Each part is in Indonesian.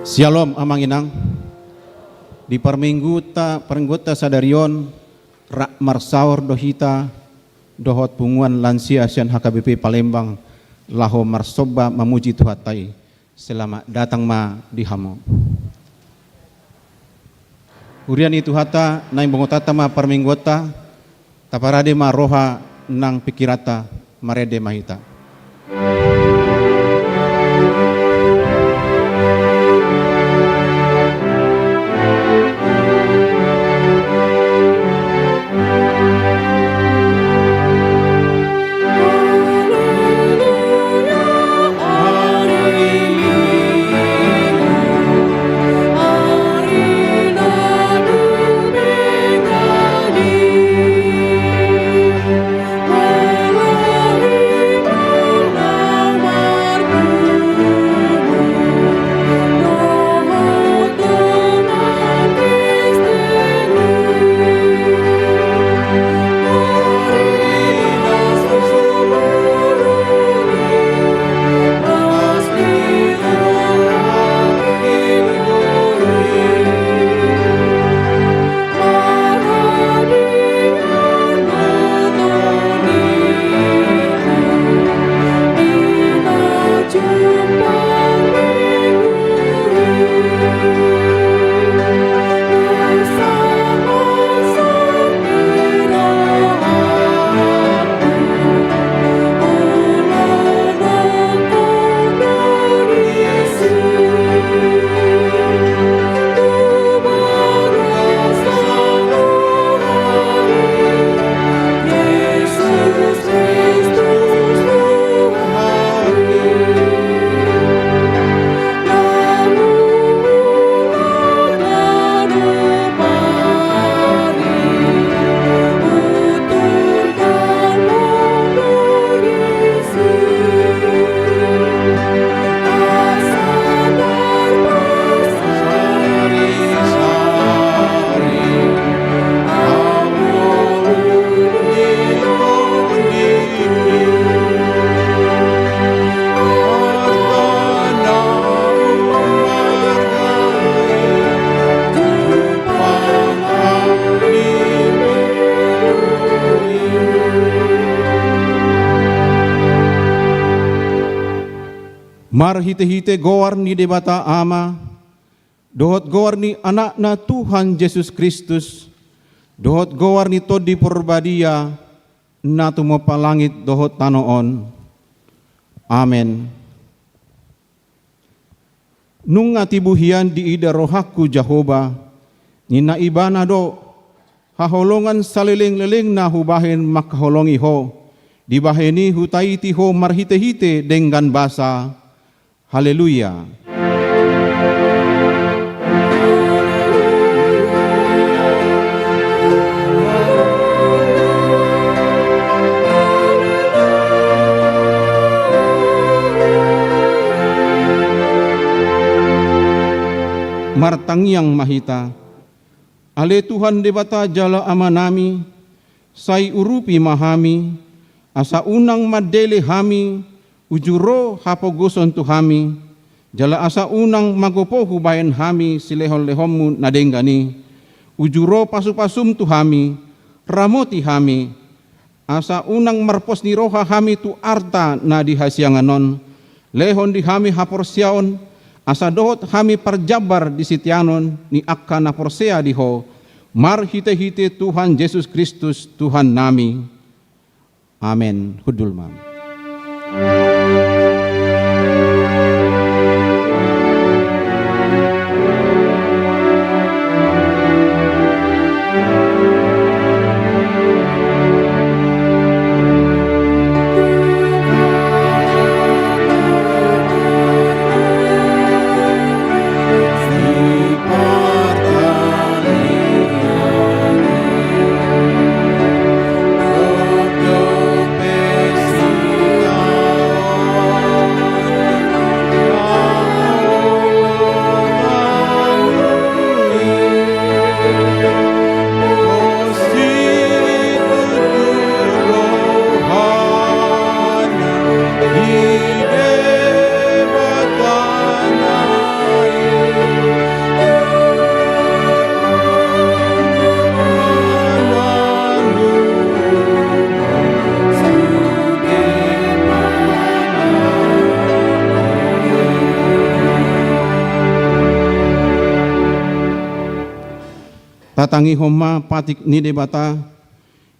Shalom amang inang. Di permingguta sadarion rak marsaur dohita dohot punguan lansia asian HKBP Palembang laho marsoba memuji Tuhatai. Selamat datang ma di hamo. Urian itu hata naing bongotata ma perminggota taparade ma roha nang pikirata marede mahita. Mar hite-hite goar ni debata ama, dohot goar ni anak na Tuhan Yesus Kristus, dohot goar ni todi porbadia, na tumo palangit dohot tanoon. Amen. Nung atibuhian di ida rohaku Jehovah, ni naibana do, haholongan saliling-liling na hubahin makaholongi ho, dibaheni hutaiti ho marhite-hite dengan basa. Haleluya. Martangyang mahita, ale Tuhan debata jala amanami, sai urupi mahami, asa unang madele hami, ujuro hapoguson tu hami, jala asa unang magopo hubayan hami silehon-lehonmu nadenggani, ujuro pasu-pasum tu hami, ramoti hami, asa unang marpos ni roha hami tu arta na dihasyanganon, lehon di hami haporsiaon, asa dohot hami parjabar di sitianon ni akka na porsea diho, mar hite-hite Tuhan Yesus Kristus Tuhan nami. Amen. Hudul mam. tatangi homa patik ni debata,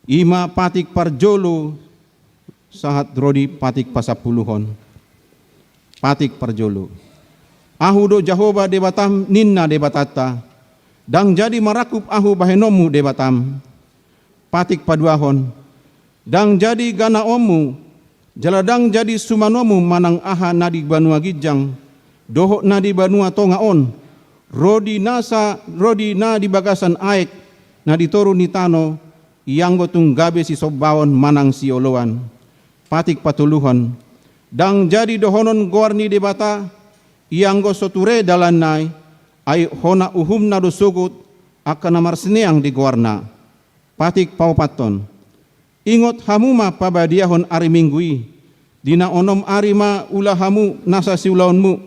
ima patik parjolo, sahat rodi patik pasapuluhon. Patik parjolo. Ahu do Jahoba debatam ninna debatata, dang jadi marakup ahu bahenomu debatam. Patik paduahon, dang jadi gana omu, jaladang jadi sumanomu manang aha nadi banua gijang, dohok nadi banua tongaon, rodi na di bagasan aek, nadi toru ni tano, yang gotung gabe si sobbawon manang si oloan. Patik patuluhon, dang jadi dohonon gorni debata, yang go soture dalanai, ay hona uhum na dosugut, akan namar seneang di gorna. Patik paupaton, ingot hamuma pabadiahon ari minggui, dina onom ari ma ulahamu nasa siulaonmu,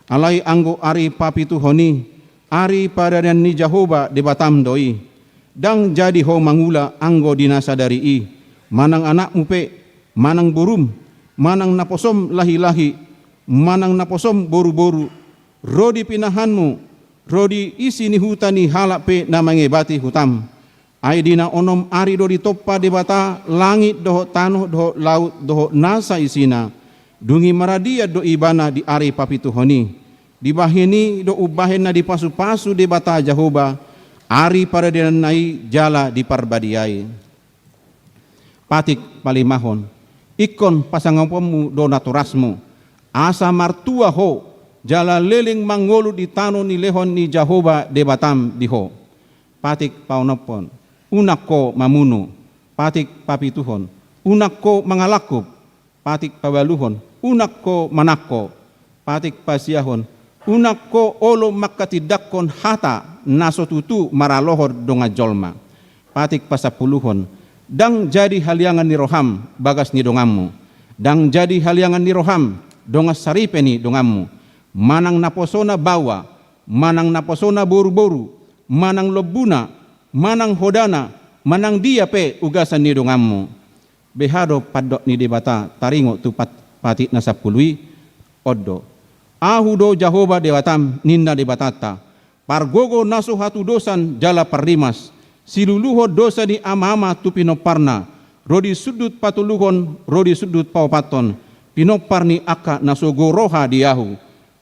alai anggo ari papituhoni, ari padarian ni Jahoba debatam doi, dang jadi ho mangula anggo dinasa dari i, manang anak mupe, manang burum, manang naposom lahi-lahi, manang naposom boru-boru, rodi pinahanmu, rodi isi ni hutani halak pe na mangebati hutam. Ai dina onom ari do ditoppa debata langit doho tanoh doho laut doho nasa isina, dungi maradia do ibana di ari papituhoni, dibahini do ubahena di pasu-pasu debata Jahoba, ari para nai jala di parbadiai. Patik palimahon, ikon pasangapomu do naturasmu, asa martua ho, jala leling mangolu di tano ni lehon ni Jahoba debatam diho. Patik paunapon, unakko mamuno, patik papituhon, unakko mangalakop, patik pabaluhon, unakko manakko, patik pasiahon, unakko olo makatidakkon hata nasotutu maralohor donga jolma. Patik pasapuluhon, dang jadi haliangan ni roham bagas ni dongammu, dang jadi haliangan ni roham donga saripeni dongammu, manang naposona bawa, manang naposona boru-boru, manang lobuna, manang hodana, manang dia pe ugasan ni dongammu. Behado padok ni debata taringo tu patik nasapului oddo. Ahu do Jahoba debatam ninda debatata, pargogo naso hatu dosan jala parrimas, siluluho dosa di ama-ama tu pinoparna, rodi sudut patuluhon, rodi sudut paupaton, pinopar ni aka nasogo roha diahu,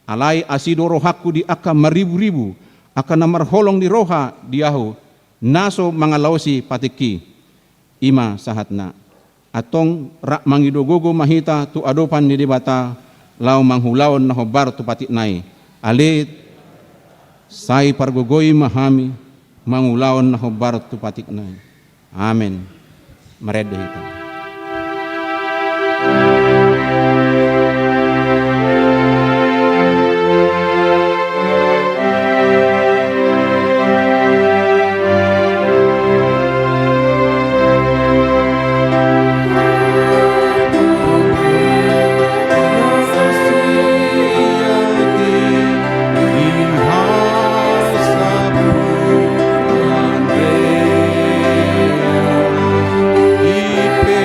alai asido rohaku di aka maribu-ribu, aka namar holong di roha diahu, naso mangalausi patiki, ima sahatna, atong rak mangidogogo mahita tu adopan ni debata, lau manghulaon na hobar tu patik nai, alit sai pargogoi mahami, mangulaon na hobar tu patik nai. Amen. Marede hitam. Ipe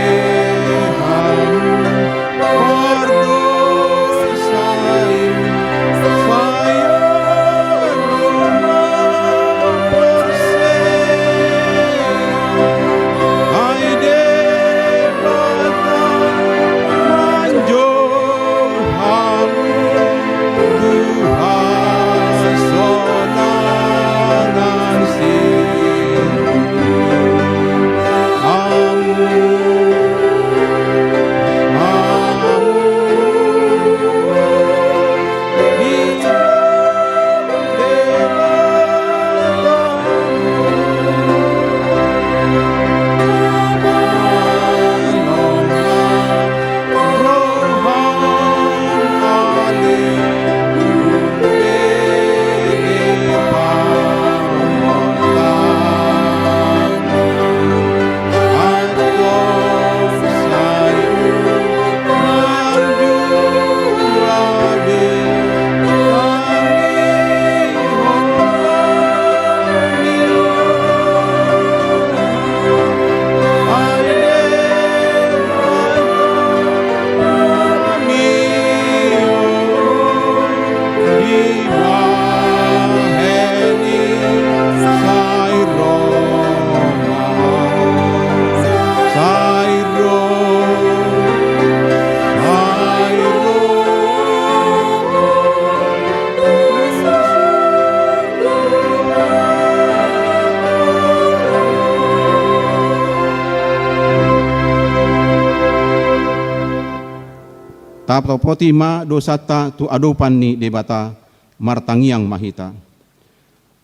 Tapopoti ma dosata tu adopan ni debata martangiang mahita.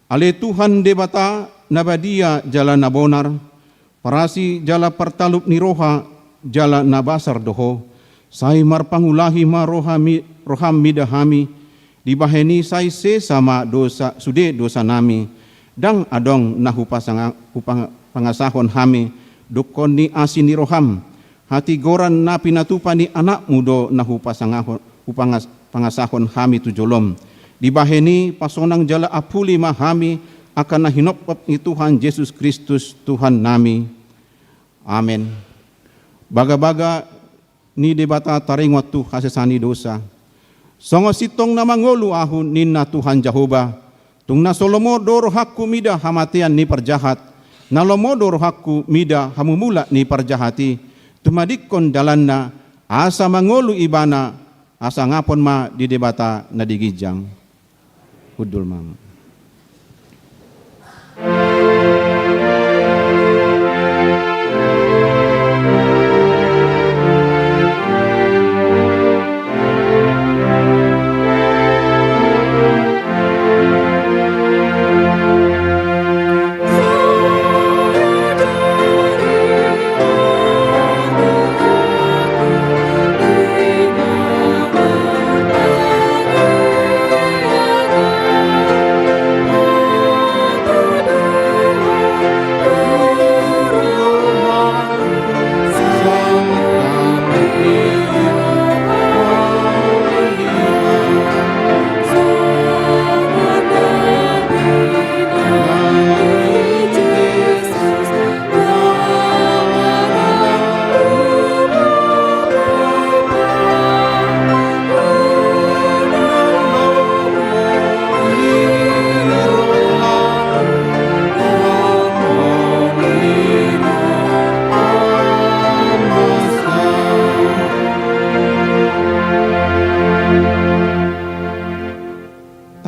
Ale Tuhan debata nabadia jala nabonar, parasi jala partalup ni roha jala nabasar doho, sai marpangulahi ma roham midahami, dibaheni sai se sama dosa sude dosa nami, dang adong pangasahon hami, dukon ni asin ni roham, hati goran na pinatupa ni anak mudo pangasahon hami tujolom, dibaheni pasonang jala apuli mahami, akan nahinopap ni Tuhan Yesus Kristus Tuhan nami. Amen. Baga-baga ni debata taringot tu hasesani dosa. Songo sitong na mangolu ahun ninna Tuhan Jehovah. Tung na solomodor hakku mida hamatian ni perjahat. Nalomodor hakku mida hamumula ni perjahati. Tumadikon dalanna asa mangolu ibana asa ngapon ma di debata na digijang. Hudul mam.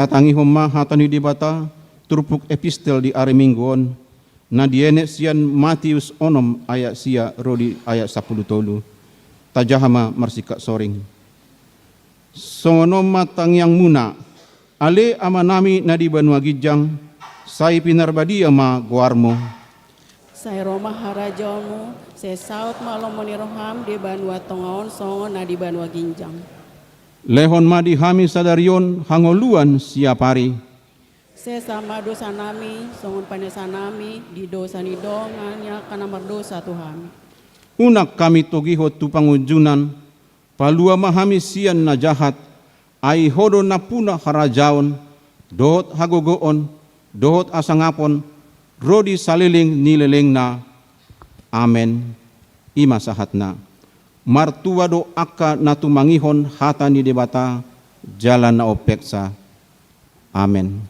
Tatangi homa hatani debata turpuk epistel di ari mingguon na dienek sian Matius onom ayat sia rodi ayat 10 tolu tajahama marsika soring songonom matang yang muna ale amanami na di Banua Gijang sai pinarbadi ama guarmo sai Roma harajomu sai saut malomoni roham di Banua Tongaon songo na di Banua Ginjang. Lehon madi hami sadarion hangoluan siapari. Sesama dosa nami, songon panesa nami, di dosa ni dongannya karena berdosa Tuhan. Unak kami togiho tu pangujunan, palua mahami sian na jahat, ai hodo na puna harajaon, dohot hagogoon, dohot asangapon, rodi saliling nileleng na. Amen. Ima sahatna. Martua do aka natumangihon hata ni debata jalan na opeksa. Amen.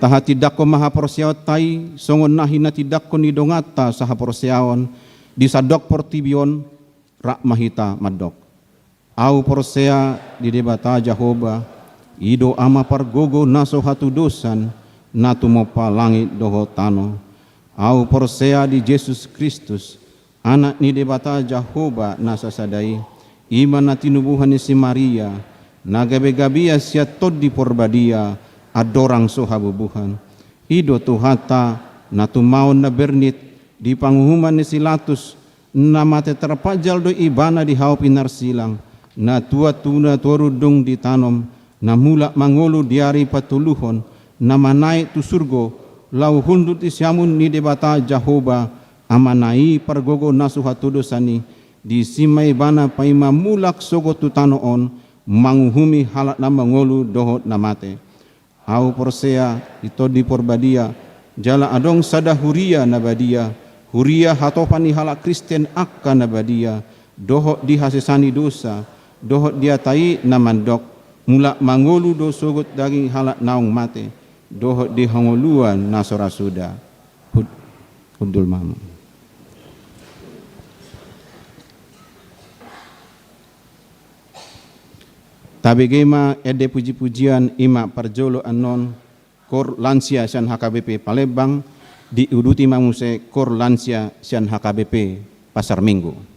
Taha tidak ko mahaporsiawat tai songon nahi na tidak ko nidongata sa haporsiawan di sadok portibion rak mahita madok. Au porsea di debata Jehovah, ido ama pargogo naso hatu dosan, natu mopa langit doho tano. Au porsea di Yesus Kristus, anak ni debata Jehovah nasa sadai, iman na tinubuhan ni si Maria, nagabe-gabia siya tod di porbadia, adorang so habubuhan. Ido tuhata, natumaon na bernit, di panghuman ni Silatus, na mate terpajal do ibana di hau pinar silang, na tua tuna torudong ditanom, na mula mangolo diari patuluhon, na manai tu surgo, lau hundut isyamun ni debata Jehovah, amanai pargogo nasu hatudosani, di simai bana paima mulak sogo tu tanoon, manguhumi halak na mangolo dohot na mate. Au porsea ito di porbadia, jala adong sada huria na badia, huria hatopani halak Kristen akka na badia, dohot di hasesani dosa, dohot dia tai na mandok, mula mangolu do sogot daging halak naong mate, dohot di hangoluan na sorasuda. Hudul mamu. Tabegema ede puji-pujian ima parjolo anon kor lansia sian HKBP Palembang diuduti mamuse kor lansia sian HKBP Pasar Minggu.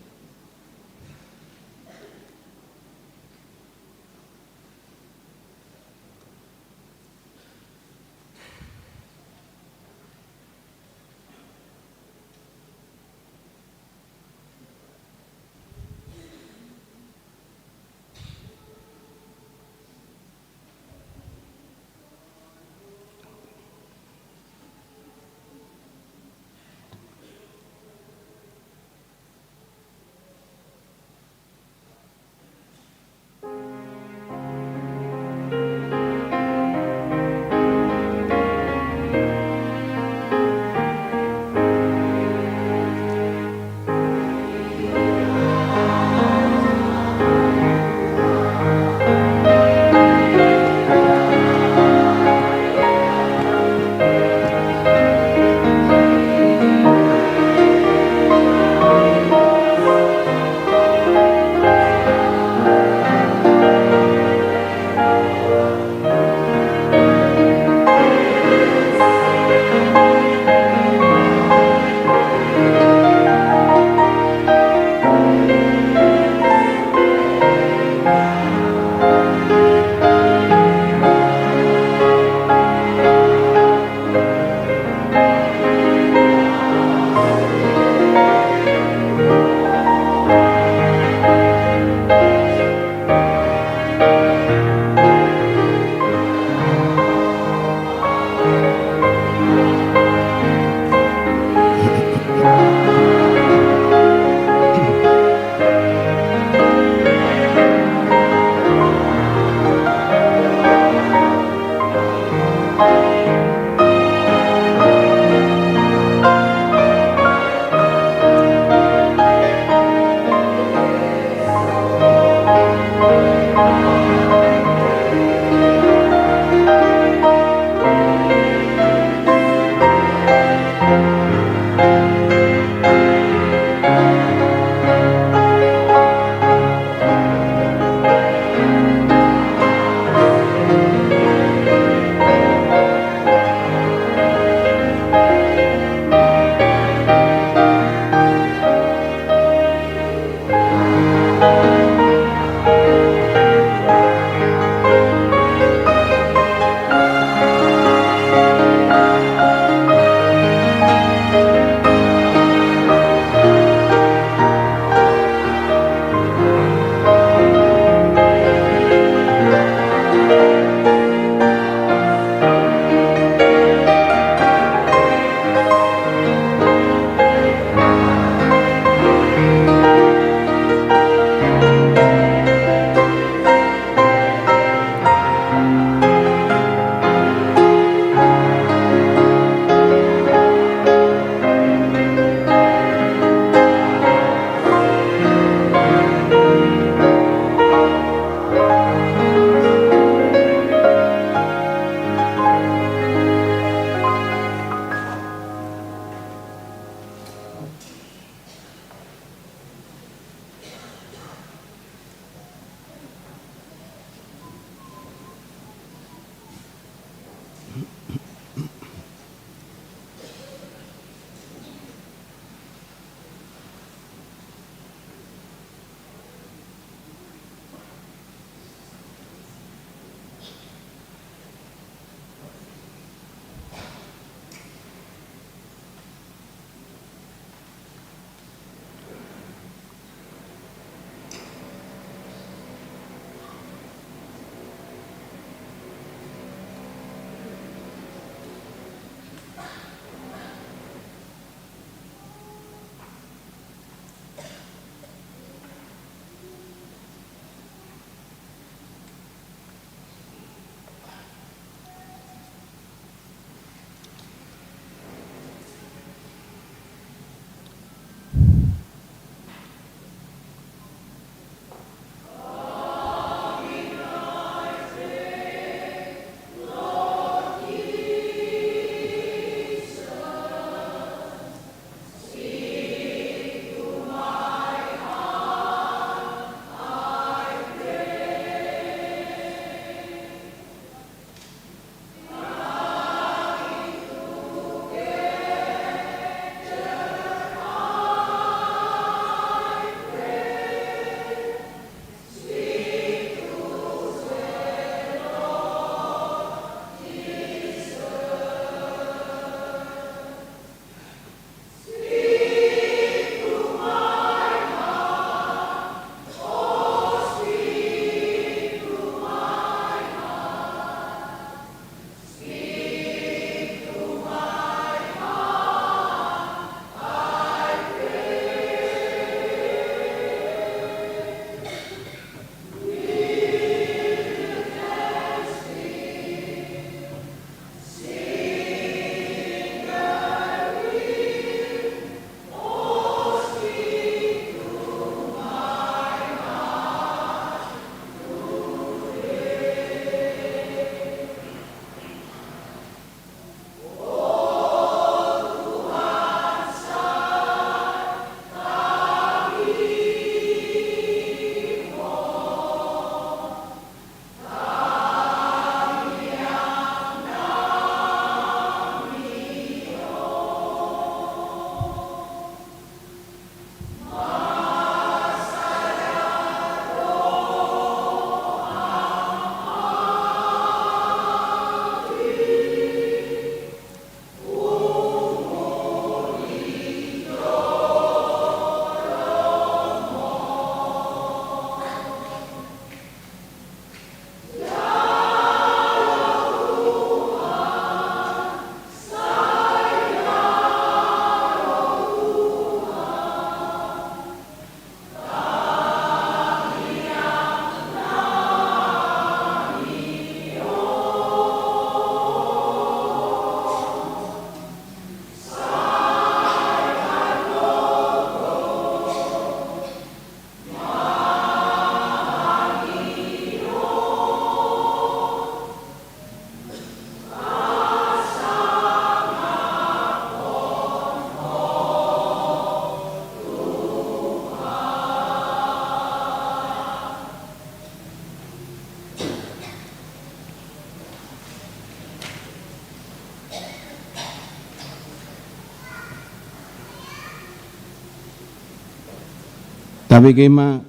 Kabegema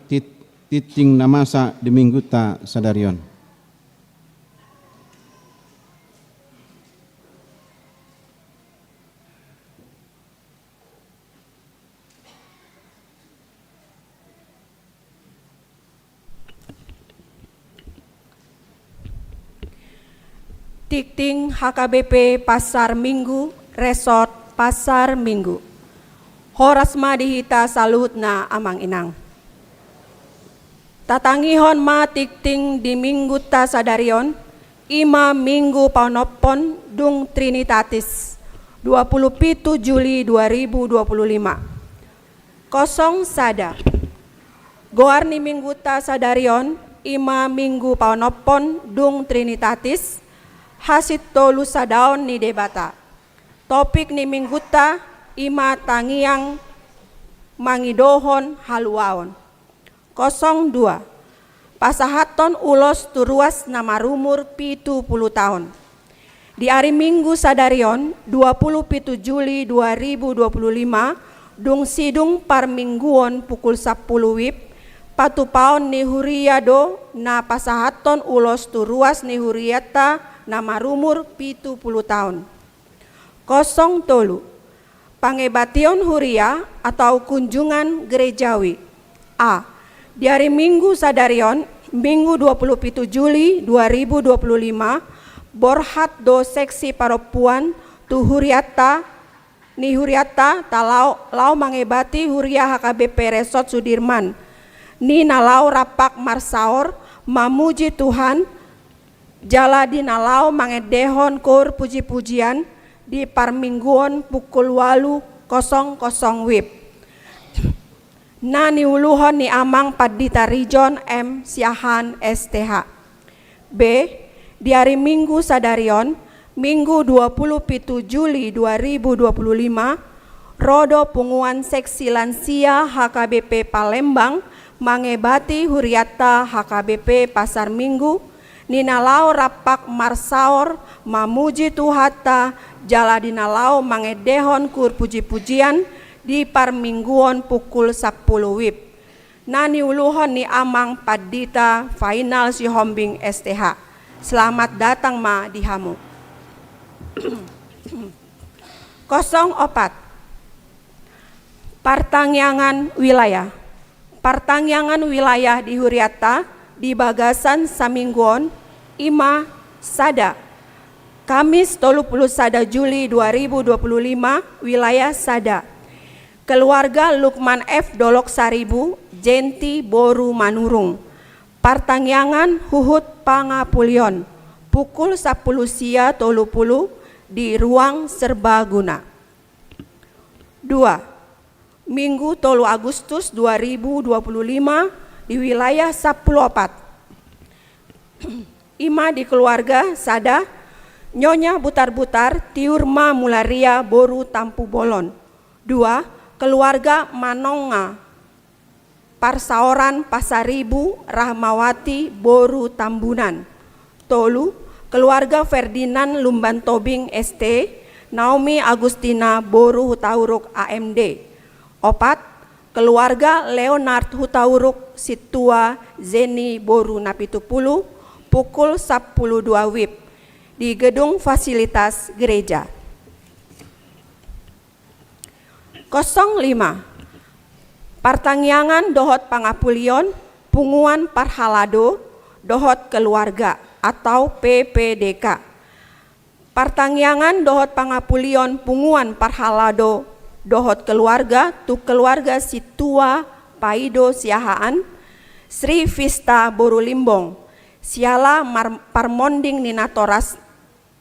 titing namasa di minggu ta sadarion. Tikting HKBP Pasar Minggu, Resort Pasar Minggu. Horas madihita saluhutna amang inang. Tatangihon ma tikting di minggu ta sadarion, ima minggu paunopon dung Trinitatis, 27 Juli 2025. Kosong sada. Goar ni minggu ta sadarion, ima minggu paunopon dung Trinitatis, hasit tolu sadaon ni debata. Topik ni mingguta ima tangiang mangidohon haluaon. 02. Pasahaton ulos turuas nama rumur 70 tahun. Di hari Minggu sadarion 27 Juli 2025 dung sidung parmingguon pukul 10 WIB patupaon ni huriado na pasahaton ulos turuas ni huriata nama rumur 70 tahun. 03. Pangebation huria atau kunjungan gerejawi. A. Di hari Minggu sadarion, Minggu 27 Juli 2025, borhat do seksi paropuan tu huriata ni huriata talau lau mangebati huria HKBP Resort Sudirman. Ni nalau rapak marsaor mamuji Tuhan jala di nalau mangedehon kur puji-pujian di parmingguon pukul 8.00 WIB. Na niuluhon ni amang Padita Rijon M. Siahan STH. B. Di hari Minggu sadarion, Minggu 27 Juli 2025, rodo punguan seksi lansia HKBP Palembang mangebati huriata HKBP Pasar Minggu ninalau rapak marsaor mamuji Tuhata jala dinalau mangedehon kur puji-pujian di parmingguon pukul 10 WIB. Nani uluhon ni amang Padita Final si Hombing STH. Selamat datang ma di hamu. 04. Partangyangan wilayah. Partangyangan wilayah di huriata di Bagasan Samingguon, ima sada. Kamis 31 Juli 2025, wilayah sada. Keluarga Lukman F. Dolok Saribu, Jenti Boru Manurung. Partangyangan Huhut Pangapulion, pukul 10 sia 30 di ruang serbaguna. 2. Minggu 3 Agustus 2025 di wilayah 14. Ima di keluarga sada Nyonya Butar-Butar Tiurma Mularia Boru Tampu Bolon. 2. Keluarga Manonga Parsaoran Pasaribu Rahmawati Boru Tambunan. 3. Keluarga Ferdinand Lumban Tobing ST Naomi Agustina Boru Hutauruk AMD. 4. Keluarga Leonard Hutauruk Situa Zeni Boru Napitupulu pukul 12 WIB di gedung fasilitas gereja. 05. Partangyangan Dohot Pangapulion Punguan Parhalado Dohot Keluarga atau PPDK. Partangyangan Dohot Pangapulion Punguan Parhalado Dohot Keluarga tu keluarga Situa Paido Siahaan Sri Vista Boru Limbong Siala Parmonding Ninatoras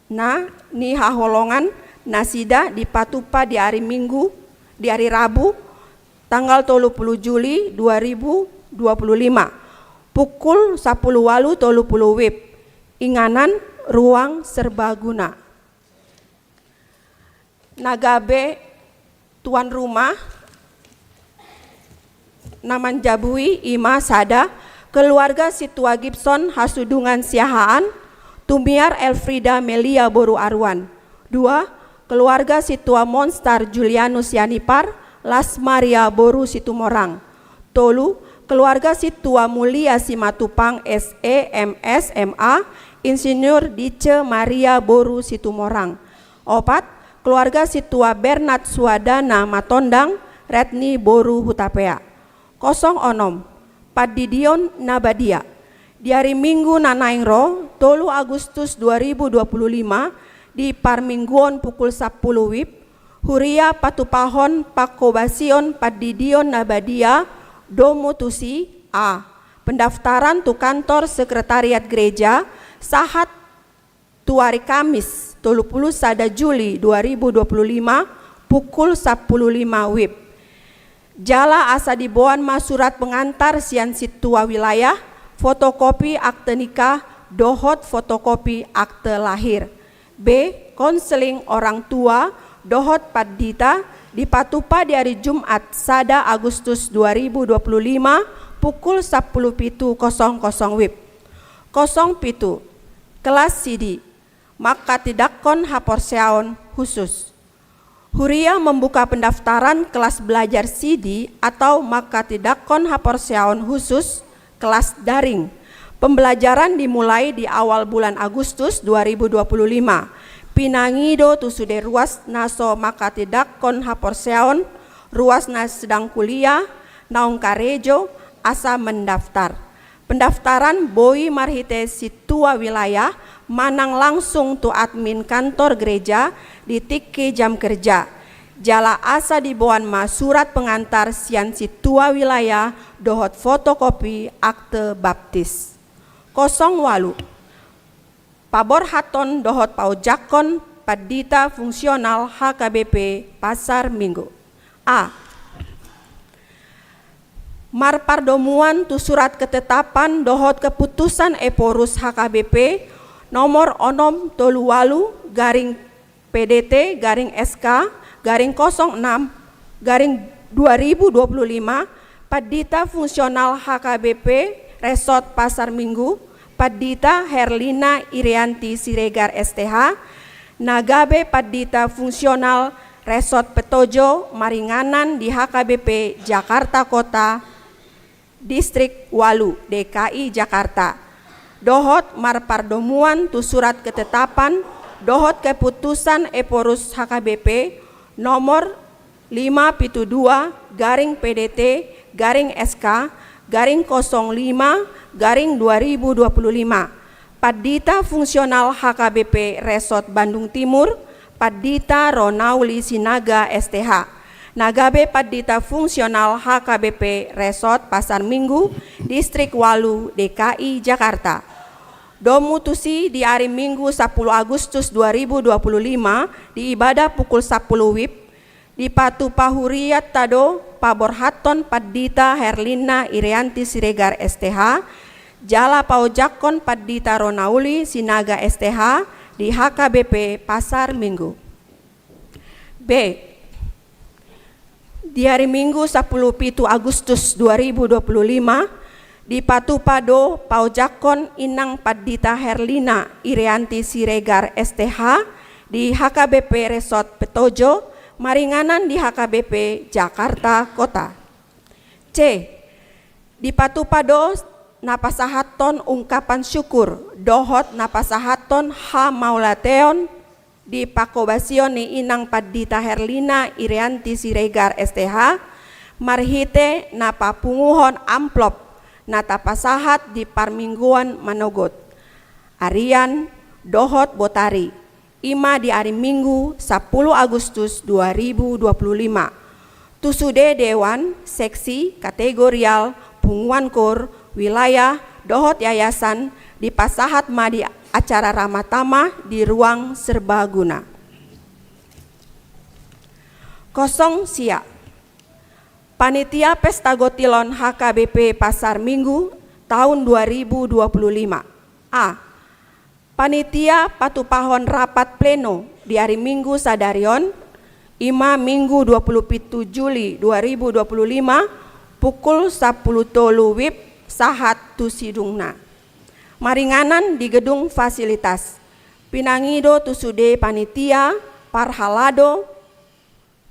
na ni haholongan nasida di Patupa di hari Minggu di hari Rabu tanggal 30 Juli 2025 pukul 10.30 WIB. Inganan ruang serbaguna. Nagabe tuan rumah Naman Jabui Ima Sada keluarga Situa Gibson Hasudungan Siahaan Tumiar Elfrida Melia Boru Arwan. 2. Keluarga Situa Monstar Julianus Yanipar Las Maria Boru Situmorang. Tolu, keluarga Situa Mulia Simatupang SEMS MA, Insinyur Dice Maria Boru Situmorang. 4. Keluarga Situa Bernard Suadana Matondang, Retni Boru Hutapea. 06. Padidion Nabadia. Di hari Minggu Nanaingro, 3 Agustus 2025, di Parmingguon pukul 10 WIB, Huria Patupahon Pakobasion Padidion Nabadia, Domo Tusi A. Pendaftaran tu kantor Sekretariat Gereja, Sahat Tuari Kamis, 31 Juli 2025, pukul 10.05 WIB. Jala asa diboan surat pengantar sian situa wilayah, fotokopi akte nikah, dohot fotokopi akte lahir. B. Konseling orang tua, dohot padita, dipatupa di hari Jumat sada Agustus 2025 pukul 10.00 WIB. 07. Kelas CD, maka tidakon haporseaon khusus. Huria membuka pendaftaran kelas belajar CD atau maka tidakon haporseaon khusus kelas daring. Pembelajaran dimulai di awal bulan Agustus 2025. Pinangido tusude ruas naso maka tidakon haporseaon, ruas nas sedang kuliah, naung karejo, asa mendaftar. Pendaftaran boi marhite situa wilayah, manang langsung tu admin kantor gereja di tike jam kerja. Jala asa diboan surat pengantar sian situa wilayah, dohot fotokopi akte baptis. 08. Pabor haton dohot paujakon padita fungsional HKBP Pasar Minggu. A. Marpardomuan tu surat ketetapan dohot keputusan Eporus HKBP nomor onom toluwalu garing PDT garing SK garing 06 garing 2025 padita fungsional HKBP Resort Pasar Minggu, Padita Herlina Irianti Siregar STH, Nagabe Padita Fungsional Resort Petojo Maringanan di HKBP Jakarta Kota, Distrik Walu, DKI Jakarta. Dohot marpardomuan tu surat ketetapan dohot keputusan Eporus HKBP nomor 5/2 garing PDT garing SK garing 05 garing 2025 Padita Fungsional HKBP Resort Bandung Timur, Padita Ronauli Sinaga STH. Nagabe Padita Fungsional HKBP Resort Pasar Minggu, Distrik Walu, DKI Jakarta. Domutusi di hari Minggu 10 Agustus 2025 di ibadah pukul 10 WIB di Patu Pahuriyat Tado Pabor Haton Padita Herlina Irianti Siregar STH, Jala Paujakon Padita Ronauli Sinaga STH di HKBP Pasar Minggu. B. Di hari Minggu 10 Agustus 2025 di Patupado Paujakon Inang Padita Herlina Irianti Siregar STH di HKBP Resort Petojo Maringanan di HKBP Jakarta Kota. C. Di Patupado napasahaton ungkapan syukur dohot napasahaton ha maulateon di Pakobasion ni Inang Padita Herlina Irianti Siregar STH marhite napapunguhon amplop natapasahat di Parmingguan Manogot. Arian dohot Botari ima di hari Minggu 10 Agustus 2025. Tusude Dewan Seksi Kategorial Punguan Kor Wilayah dohot yayasan di pasahat madi acara Ramatama di ruang serbaguna. 0 Sia. Panitia Pesta Gotilon HKBP Pasar Minggu tahun 2025. A. Panitia Patupahon rapat pleno di hari Minggu sadarion ima Minggu 27 Juli 2025 pukul 10 WIB sahat tusidungna. Maringanan di gedung fasilitas. Pinangido tusude panitia parhalado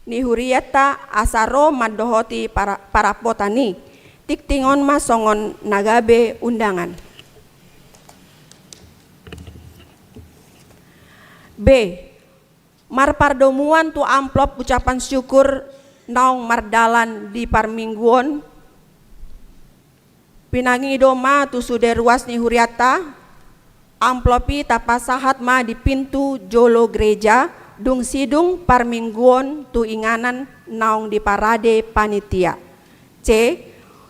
nihurieta asaro madohoti para potani tiktingon ma songon nagabe undangan. B. Marpardomuan tu amplop ucapan syukur naung mardalan di parmingguon pinangi doma tu sude ruas ni huriata amplopi tapasahat ma di pintu jolo gereja dung sidung parmingguon tu inganan naung di parade panitia. C.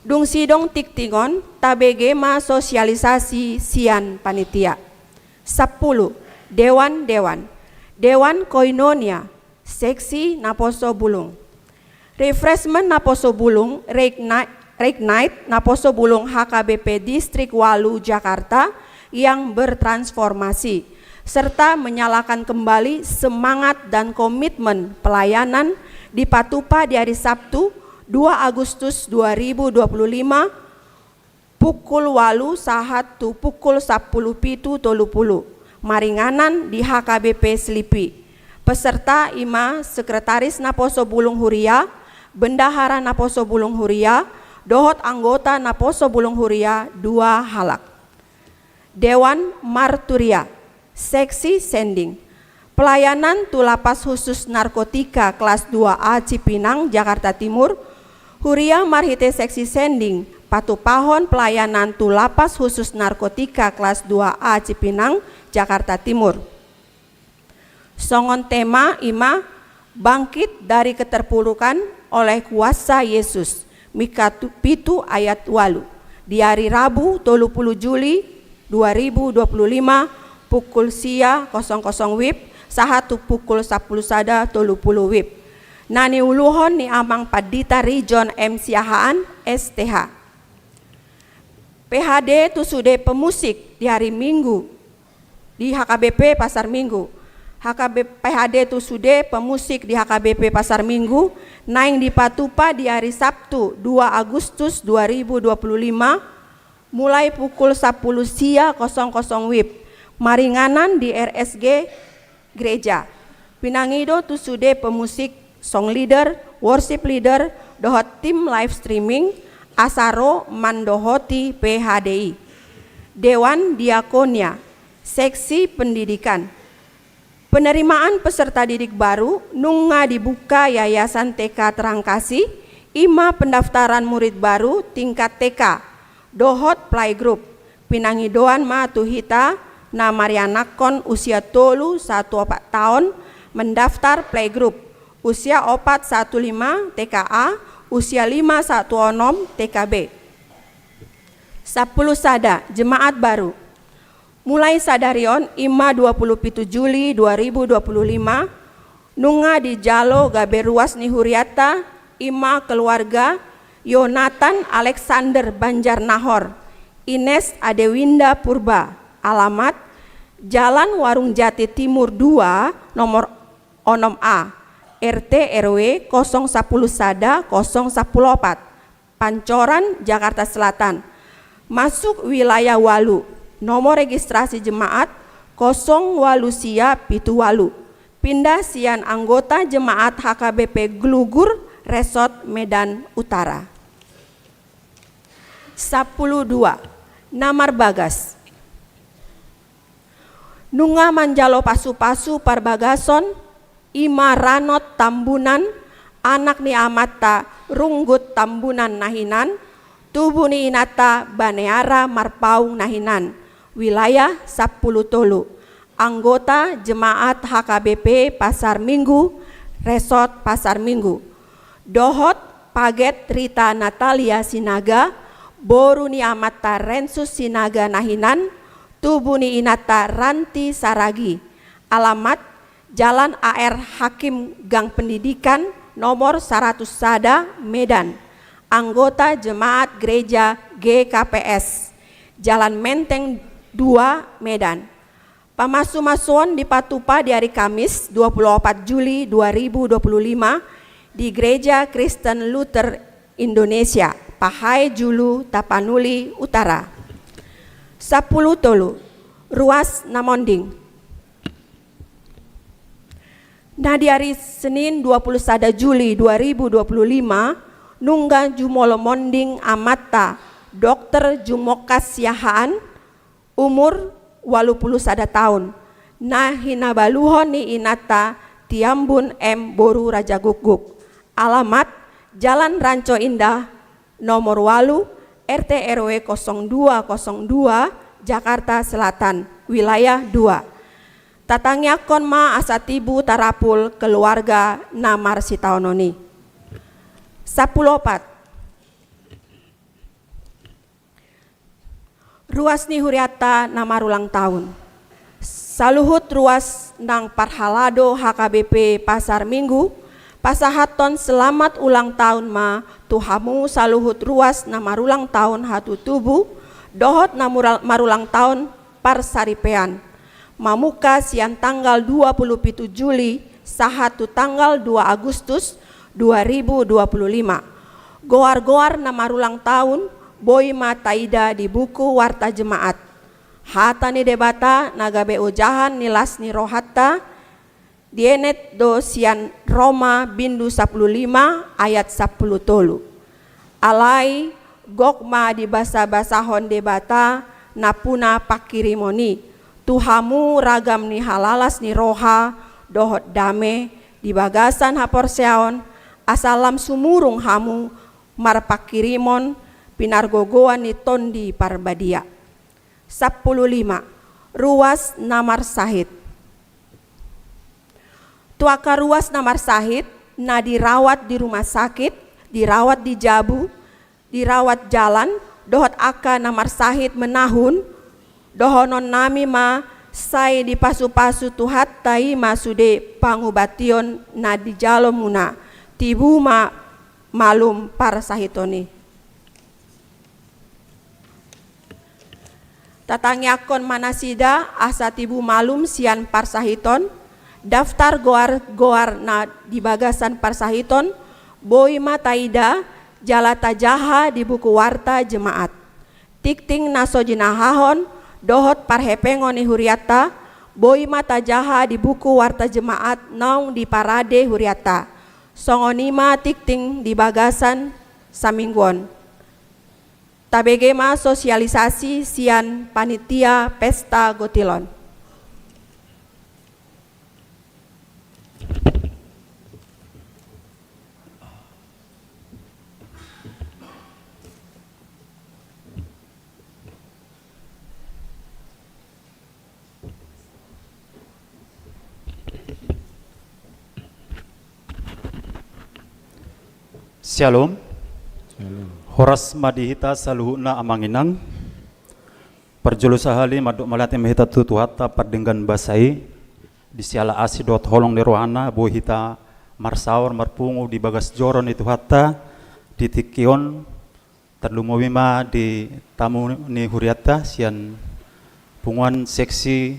Dung sidong tiktingon tabege ma sosialisasi sian panitia. 10. Dewan koinonia seksi naposo bulung. Refreshment naposo bulung Reignite naposo bulung HKBP Distrik Walu Jakarta yang bertransformasi serta menyalakan kembali semangat dan komitmen pelayanan di Patupa di hari Sabtu 2 Agustus 2025 pukul 8 sahat tu pukul 10:30 maringanan di HKBP Selipi. Peserta ima sekretaris Naposo Bulung Huria, bendahara Naposo Bulung Huria, dohot anggota Naposo Bulung Huria 2 halak. Dewan Marturia seksi sending. Pelayanan tu lapas khusus narkotika kelas 2A Cipinang Jakarta Timur. Huria Marhite seksi sending patupahon pelayanan tu lapas khusus narkotika kelas 2A Cipinang Jakarta Timur. Songon tema ima bangkit dari keterpurukan oleh kuasa Yesus. Mika 7 ayat 8 di hari Rabu 30 Juli 2025 pukul sia 00 WIB sahatu pukul 10 sada 30 WIB. Nani uluhon ni amang Padita Region MC-ahaan STH. PHD tu sude pemusik di hari Minggu di HKBP Pasar Minggu. PHD tu sude pemusik di HKBP Pasar Minggu naing di Patupa di hari Sabtu 2 Agustus 2025 mulai pukul 10 sia 00 WIB maringanan di RSG gereja. Pinangido tu sude pemusik, song leader, worship leader, dohot tim live streaming, asaro mandohoti PHDI. Dewan Diakonia seksi pendidikan. Penerimaan peserta didik baru nunga dibuka Yayasan TK Terangkasih, ima pendaftaran murid baru tingkat TK, dohot playgroup, pinangidoan ma tuhita na Marianakon usia tolu 14 tahun mendaftar playgroup, usia 415 TKA, usia 516 TKB. 10 sada jemaat baru. Mulai sadarion ima 27 Juli 2025 nunga di Jalo Gaberuas Nihuriata ima keluarga Yonatan Alexander Banjarnahor, Ines Adewinda Purba, alamat Jalan Warung Jati Timur 2 nomor 6A RT RW 010 Sada 014 Pancoran Jakarta Selatan, masuk wilayah Walu. Nomor registrasi jemaat 0 Walusia Pitu Walu. Pindah sian anggota jemaat HKBP Glugur Resort Medan Utara. 12. Namar Bagas. Nunga manjalo pasu-pasu parbagason ima ranot tambunan anak ni amata runggut tambunan nahinan tubuh ni inata baneara marpaung nahinan. Wilayah 10 Tolu, anggota jemaat HKBP Pasar Minggu, Resort Pasar Minggu. Dohot Paget Rita Natalia Sinaga, Boruni Amata Rensus Sinaga Nahinan, Tubuni Inata Ranti Saragi. Alamat Jalan AR Hakim Gang Pendidikan nomor 100 Sada, Medan. Anggota jemaat gereja GKPS, Jalan Menteng 2 Medan. Pamasu-masuan di Patupa di hari Kamis 24 Juli 2025 di Gereja Kristen Luther Indonesia, Pahai Julu, Tapanuli Utara. 10 Tolu, Ruas Namonding. Nah di hari Senin 21 Juli 2025 nungga jumolo monding amata Dr. Jumokas Yahaan umur 81 tahun. Nah hinabaluhon ni inata Tiambun M. Boru Raja Guguk. Alamat Jalan Ranco Indah nomor 8 RT RW 0202 Jakarta Selatan wilayah 2. Tatangyakon ma asatibu tarapul keluarga namar sitaononi. 14. Ruas ni huriata namar ulang tahun. Saluhut ruas nang parhalado HKBP Pasar Minggu. Pasahaton selamat ulang tahun ma tuhamu saluhut ruas namar ulang tahun hatu tubuh. Dohot marulang tahun parsaripean. Mamuka siang tanggal 27 Juli sahatu tanggal 2 Agustus 2025. Goar-goar namarulang tahun Boy Mataida di buku Warta Jemaat. Hatani debata nagabe ujahan nilas ni rohatta dienet do sian Roma bindu 15 ayat 10 tolu. Alai gokma di basa-basahon debata napuna pakirimoni. Tuhamu ragam ni halalas ni roha dohot dame di bagasan haporseaon asalam sumurung hamu marpakirimon pinargogoan ni tondi parbadia. 15. Ruas namar sahid. Tuaka ruas namar sahid na dirawat di rumah sakit, dirawat di Jabu, dirawat jalan, dohot aka namar sahid menahun, dohonon nami ma sai di pasu-pasu tuhat tai masude pangubation na di jalo muna tibu ma malum para sahitoni. Tatangyakon manasida asa tibu malum sian parsahiton daftar goar na di bagasan parsahiton Boy Mataida jalata jaha di buku Warta Jemaat. Tikting naso jinahahon dohot parhepengon ni huriata Boy Mata jaha di buku Warta Jemaat naung di parade huriata. Songonima tikting di bagasan samingguon. Tabegema sosialisasi sian panitia pesta gotilon. Shalom. Horas madihita saluhuna amanginang. Perjulusahali maduk malati mahita tutuhata padenggan basai di siala asidot holong ni rohana bohita marsaur marpungu di bagas joron itu hatta di tikion terlumawima di tamu ni huriata sian punguan seksi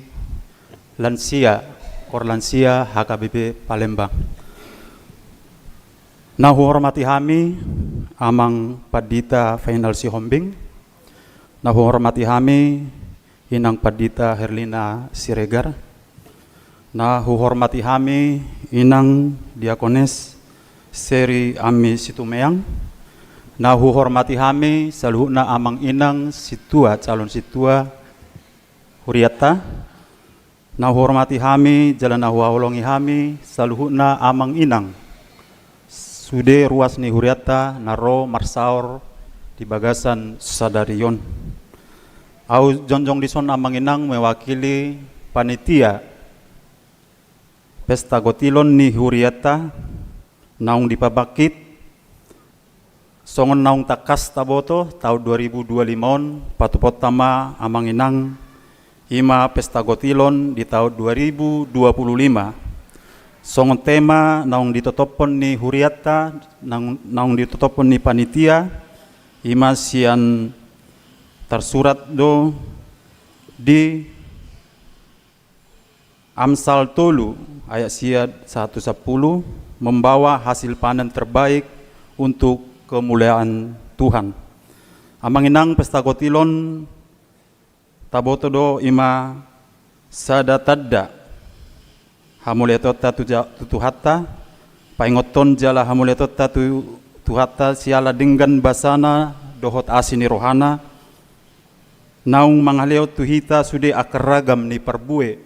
lansia korlansia HKBP Palembang. Nah hormati kami amang padita final si hombing. Nah hormati kami inang padita Herlina Siregar. Nah hormati kami inang diakones Seri Ami Situmeang. Nah hormati kami saluhna amang inang situa calon situa huriata. Nah hormati kami jalan holongi kami saluhna amang inang sude ruas ni huriata naro marsaur di bagasan sadarion. Au jonjong dison amanginang mewakili panitia pesta gotilon ni huriata naung dipabakit songon naung takas taboto tahun 2025 patupot tama amanginang ima pesta gotilon di tahun 2025. Songon tema naung ditotopon ni huriata naung ditotopon ni panitia ima sian tersurat do di Amsal tolu ayat siad 110 membawa hasil panen terbaik untuk kemuliaan Tuhan. Amanginang pesta gotilon taboto do ima sada tadda hamuletot tatu hatta paingoton jala hamuletot tatu Tuhata siala dengan basana dohot asini rohana naung mangaleo tuhita sude akaragam ni perbue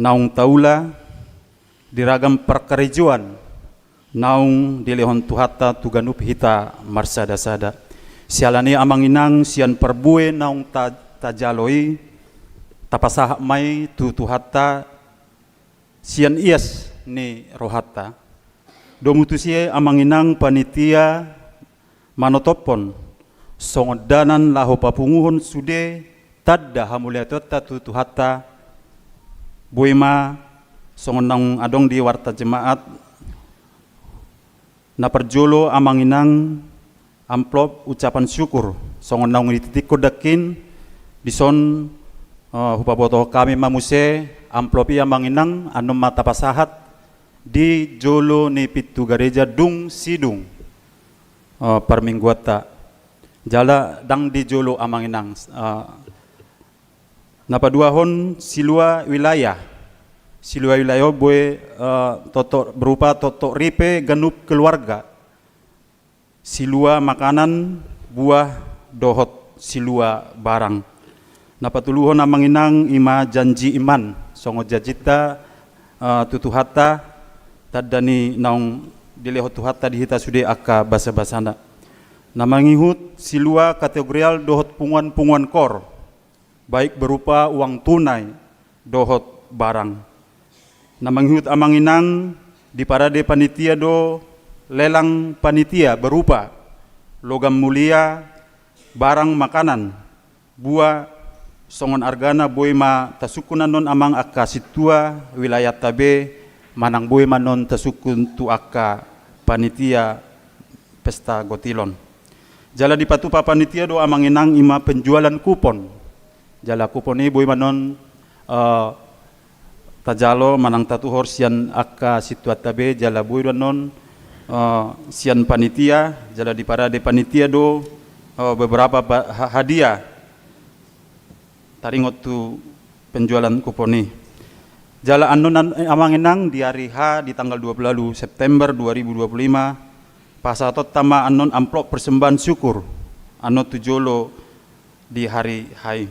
naung taula diragam perkerejuan naung dilehon tuhata tuganup hita marsada-sada sialani amanginang sian perbue naung tajaloi tapasah mai tuhata sian ias ni rohata domutusie amanginang panitia manotopon songodanan laho papunguhon sude tadda hamuliatota tuhata buima songonang adong di warta jemaat na perjolo amanginang amplop ucapan syukur songonang dititik kodakin dison hupaboto kami mamuse amplopi amanginang anom mata pasahat di jolo ni pitu gereja dung sidung permingguata jala dang di jolo amanginang napaduahon silua wilayah boy toto berupa toto ripe ganup keluarga silua makanan buah dohot silua barang napatuluhon amanginang ima janji iman songo jajita tutuhata tadani naung dileho tuhata dihita sude aka basa-basana namangihut silua kategorial dohot punguan kor baik berupa uang tunai dohot barang namangihut amanginang di parade panitia do lelang panitia berupa logam mulia barang makanan buah songon argana boy ma tasukunan non amang aka situa wilayah tabe manang boy manon tasukun tu aka panitia pesta gotilon jala di patupa panitia do amanginang ima penjualan kupon jala kupon ini boy manon tajalo manang tatuhor sian aka situa tabe jala boy manon sian panitia jala di parade panitia do beberapa hadiah taringot tu penjualan kupon ini jala anon amanginang di hari H di tanggal 20 September 2025 pasatot tama anon amplop persembahan syukur anon tujolo di hari H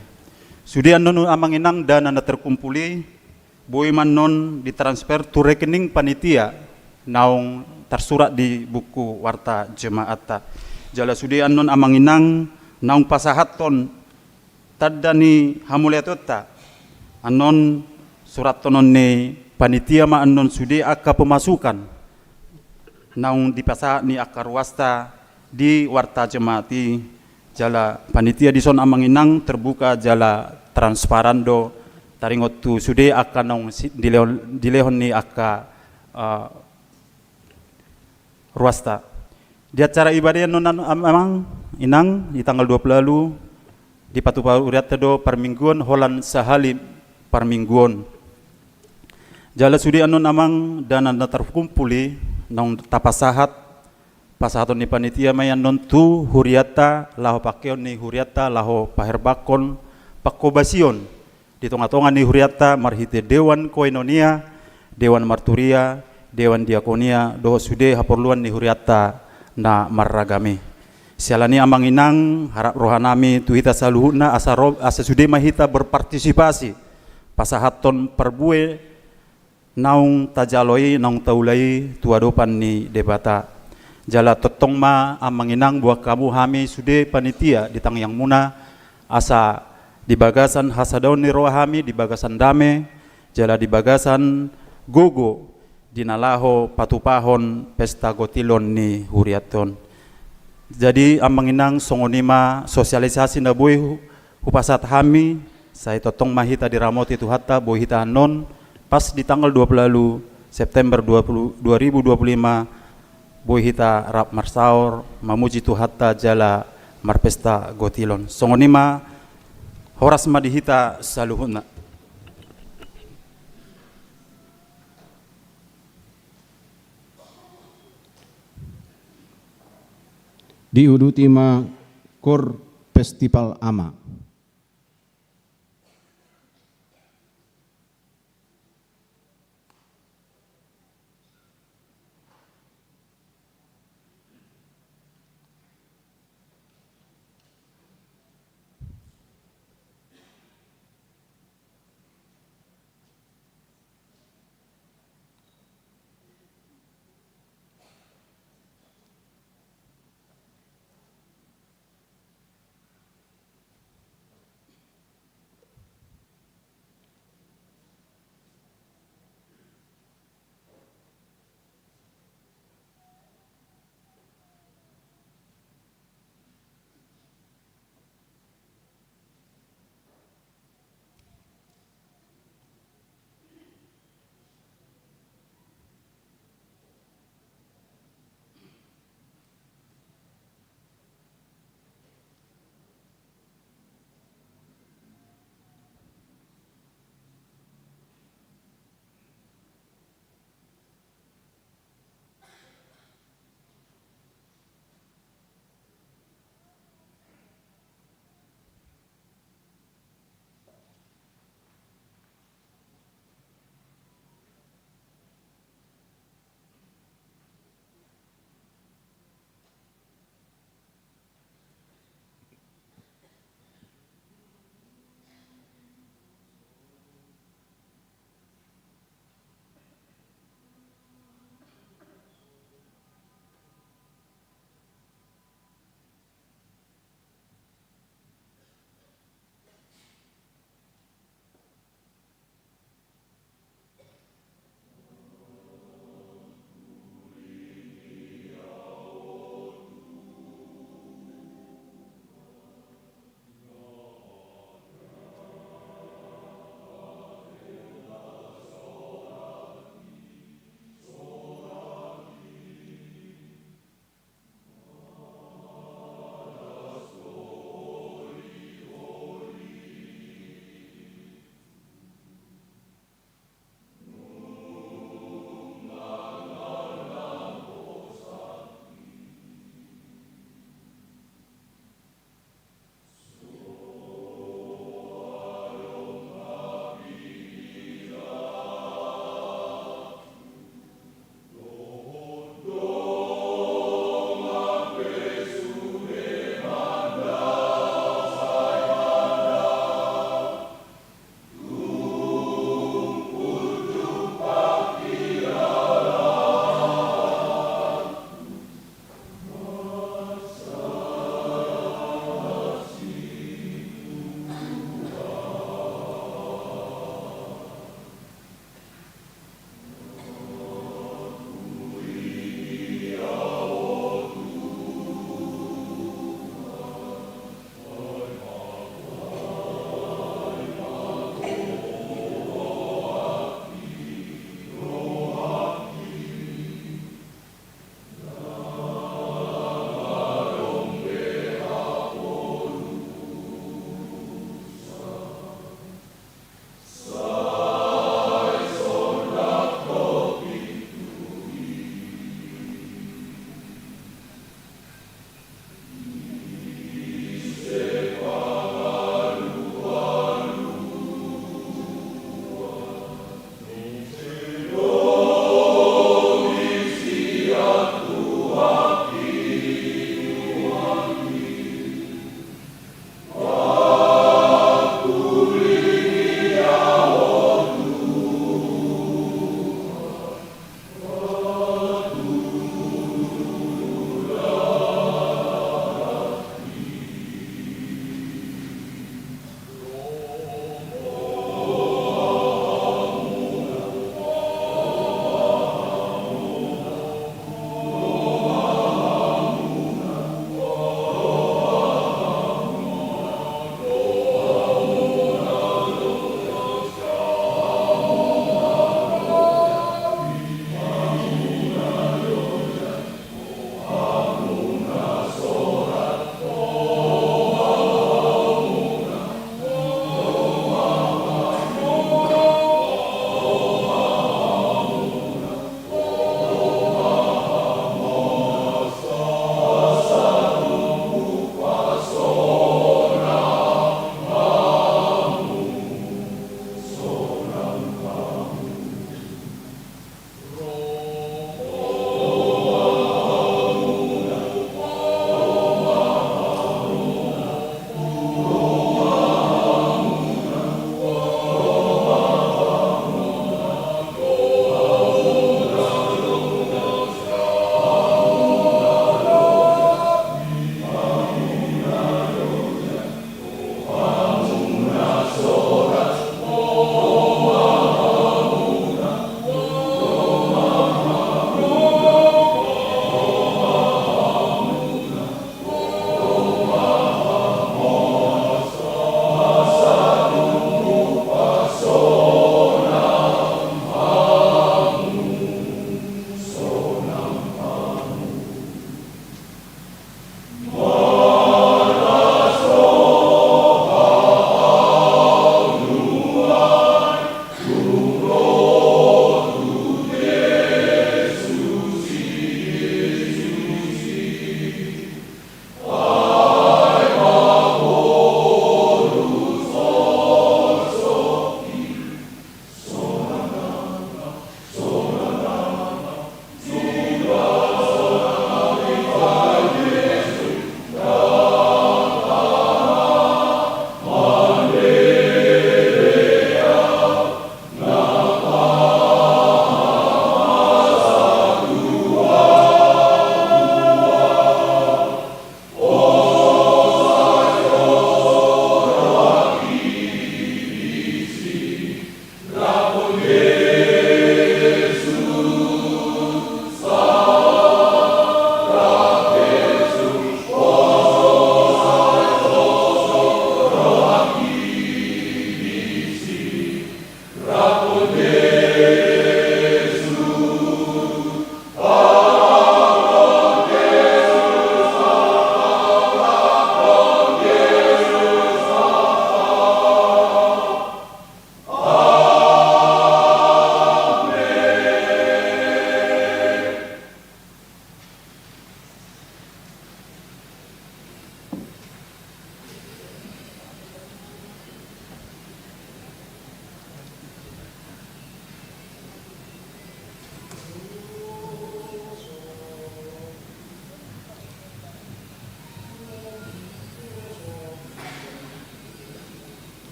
sudi anon amanginang dana na terkumpuli boy manon ditransfer tu rekening panitia naung tersurat di buku warta jemaata jala sudi anon amanginang naung pasahaton tadani hamuliatota anon surat tonon ni panitia ma anon sudi aka pemasukan naung dipasa ni akar wasta di warta jemaati jala panitia dison amanginang terbuka jala transparan do taringot tu sudi aka naung dilehon ni aka ruasta di acara ibadah non amang inang di tanggal 20 lalu di patupa uriat do permingguan holan sahali permingguan jala sudi anon amang dana na terkumpuli nang tapasahat pasahaton ni panitia mayan non tu huriata laho pakeon ni huriata laho paherbakon pakobasion di tonga-tonga ni huriata marhite dewan koinonia dewan marturia dewan diakonia do sude haporluan ni huriata na marragami sialani amanginang harap rohanami tuhita saluhuna asa sude mahita berpartisipasi pasahaton perbue naung tajaloi naung taulai tuadopan ni debata jala totong ma amanginang buah kamu hami sude panitia di tang yang muna asa di bagasan hasadaun ni rohami di bagasan dame jala di bagasan gogo dinalaho patupahon pesta gotilon ni huriaton jadi amanginang songonima sosialisasi na boy hupasat hami saya totong mahita di ramoti tuhata boy hita non pas di tanggal 20 September 2025 boy hita rap marsaur mamuji tuhata jala marpesta gotilon songonima horas madihita saluhuna diuduti ma kor festival ama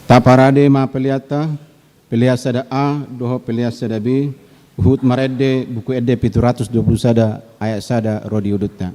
Taparade ma peliata, peliasada A, doho peliasada B, Uhud maredde buku edde 720 sada ayat sada rodi udutta.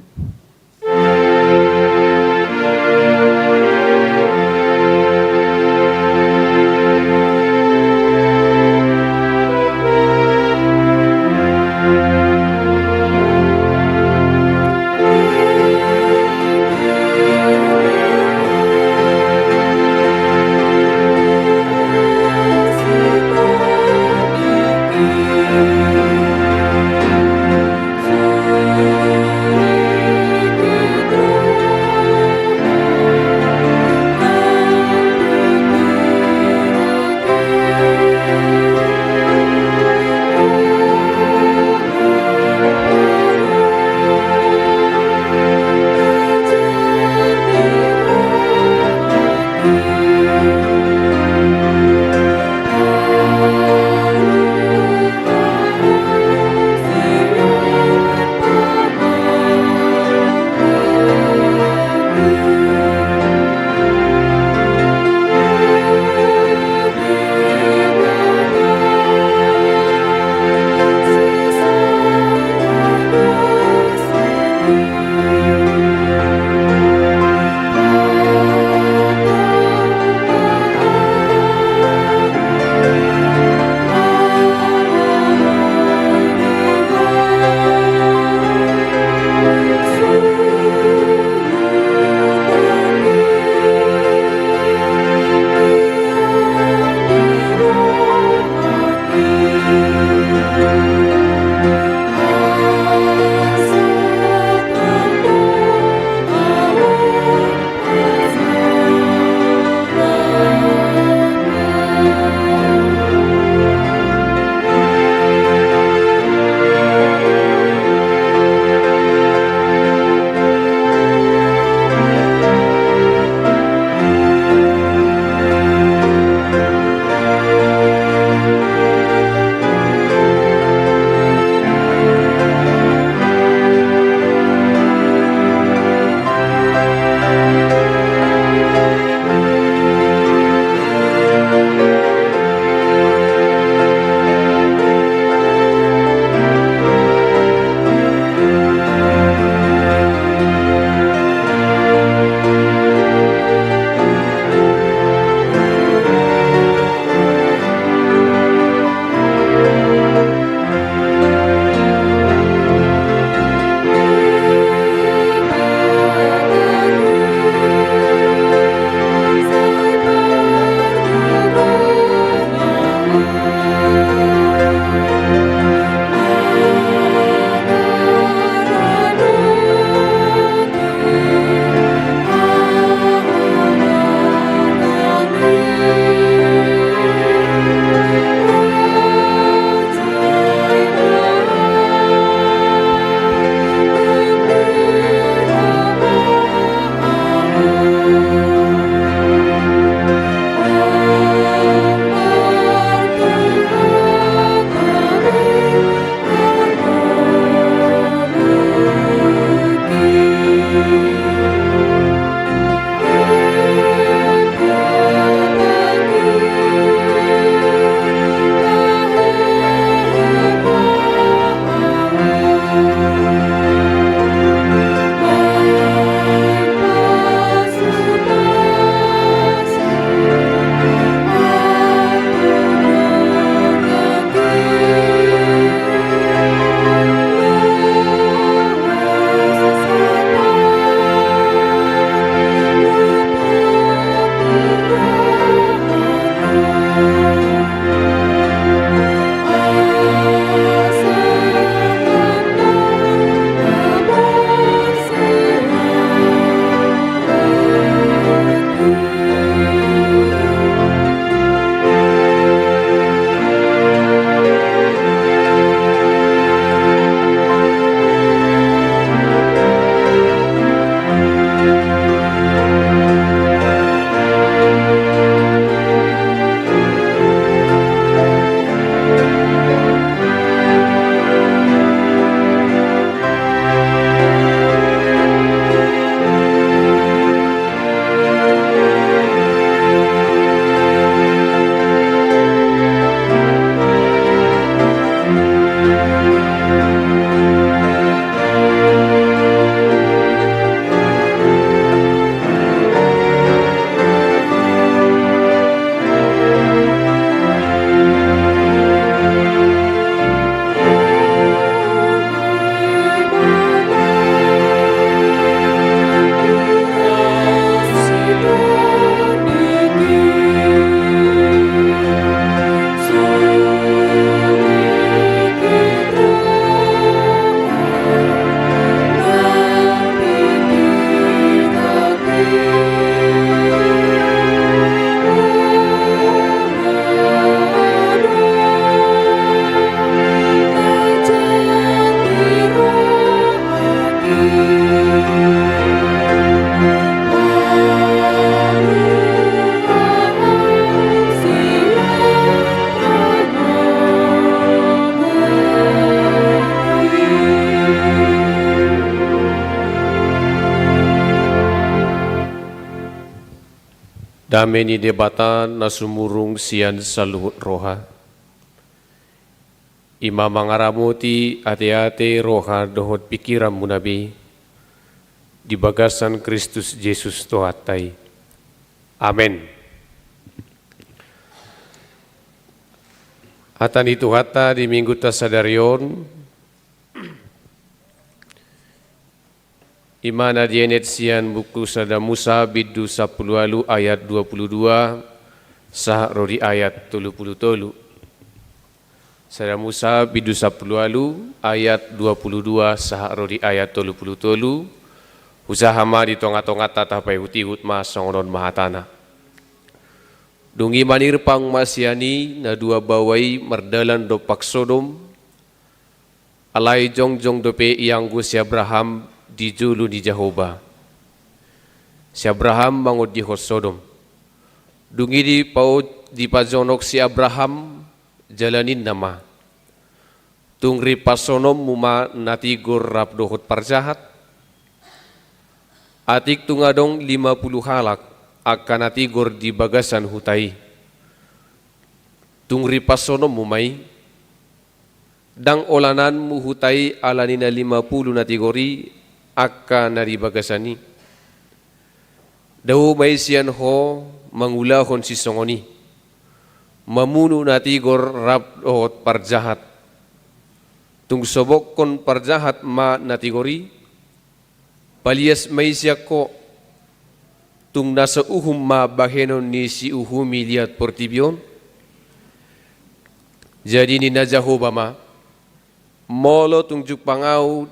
Dameni debata nasumurung sian saluhut roha. Ima mangaramuti ate-ate roha dohot pikiran munabi. Di bagasan Kristus Yesus tohatai. Amin. Hatan itu hata di minggu tasadarion. Imana dienet sian buku sada Musa bidu 10 ayat 22 sah rodi ayat 33. Sada Musa bidu 10 ayat 22 sah rodi ayat 33. Usaha ma di tonga-tonga tatapai hutihut ma songonon mahatana. Dungi manirpang masyani na dua bawai merdalan dopak Sodom. Alai jong-jong dope yang gus Abraham di julu di Jehovah. Si Abraham bangun di hos Sodom. Dungi di paut di pajonok si Abraham jalanin nama. Tungri pasonom muma natigur rap dohot parjahat. Atik tungadong 50 halak akan natigur di bagasan hutai. Tungri pasonom mumai. Dang olanan muhutai alanina 50 natigori akan nari bagasani. Dahu may siyan ho mangulahon si songoni. Mamunu natigor rap dohot parjahat. Tung sobok kon parjahat ma natigori. Palias may siya ko. Tung nasa uhum ma bahenon ni si uhumi liat portibyon. Jadi ni na Jehovah ma. Molo tung jupangau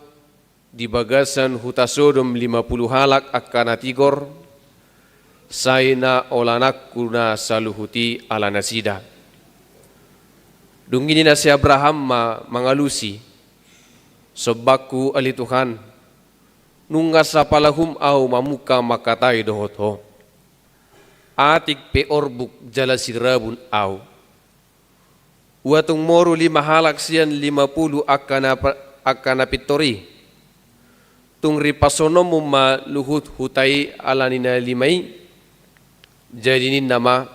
di bagasan huta Sodom 50 halak akan natigor. Saina olanak kuna saluhuti ala nasida. Dungini na si Abraham ma mangalusi. Sobaku ali Tuhan. Nunga sa palahum au mamuka makatay dohot ho. Atik pe orbuk jala sirabun au. Uatung moro 5 halak siyan 50 akan napitori. tung ripasono mumma luhut hutai alanina limai jadi ni nama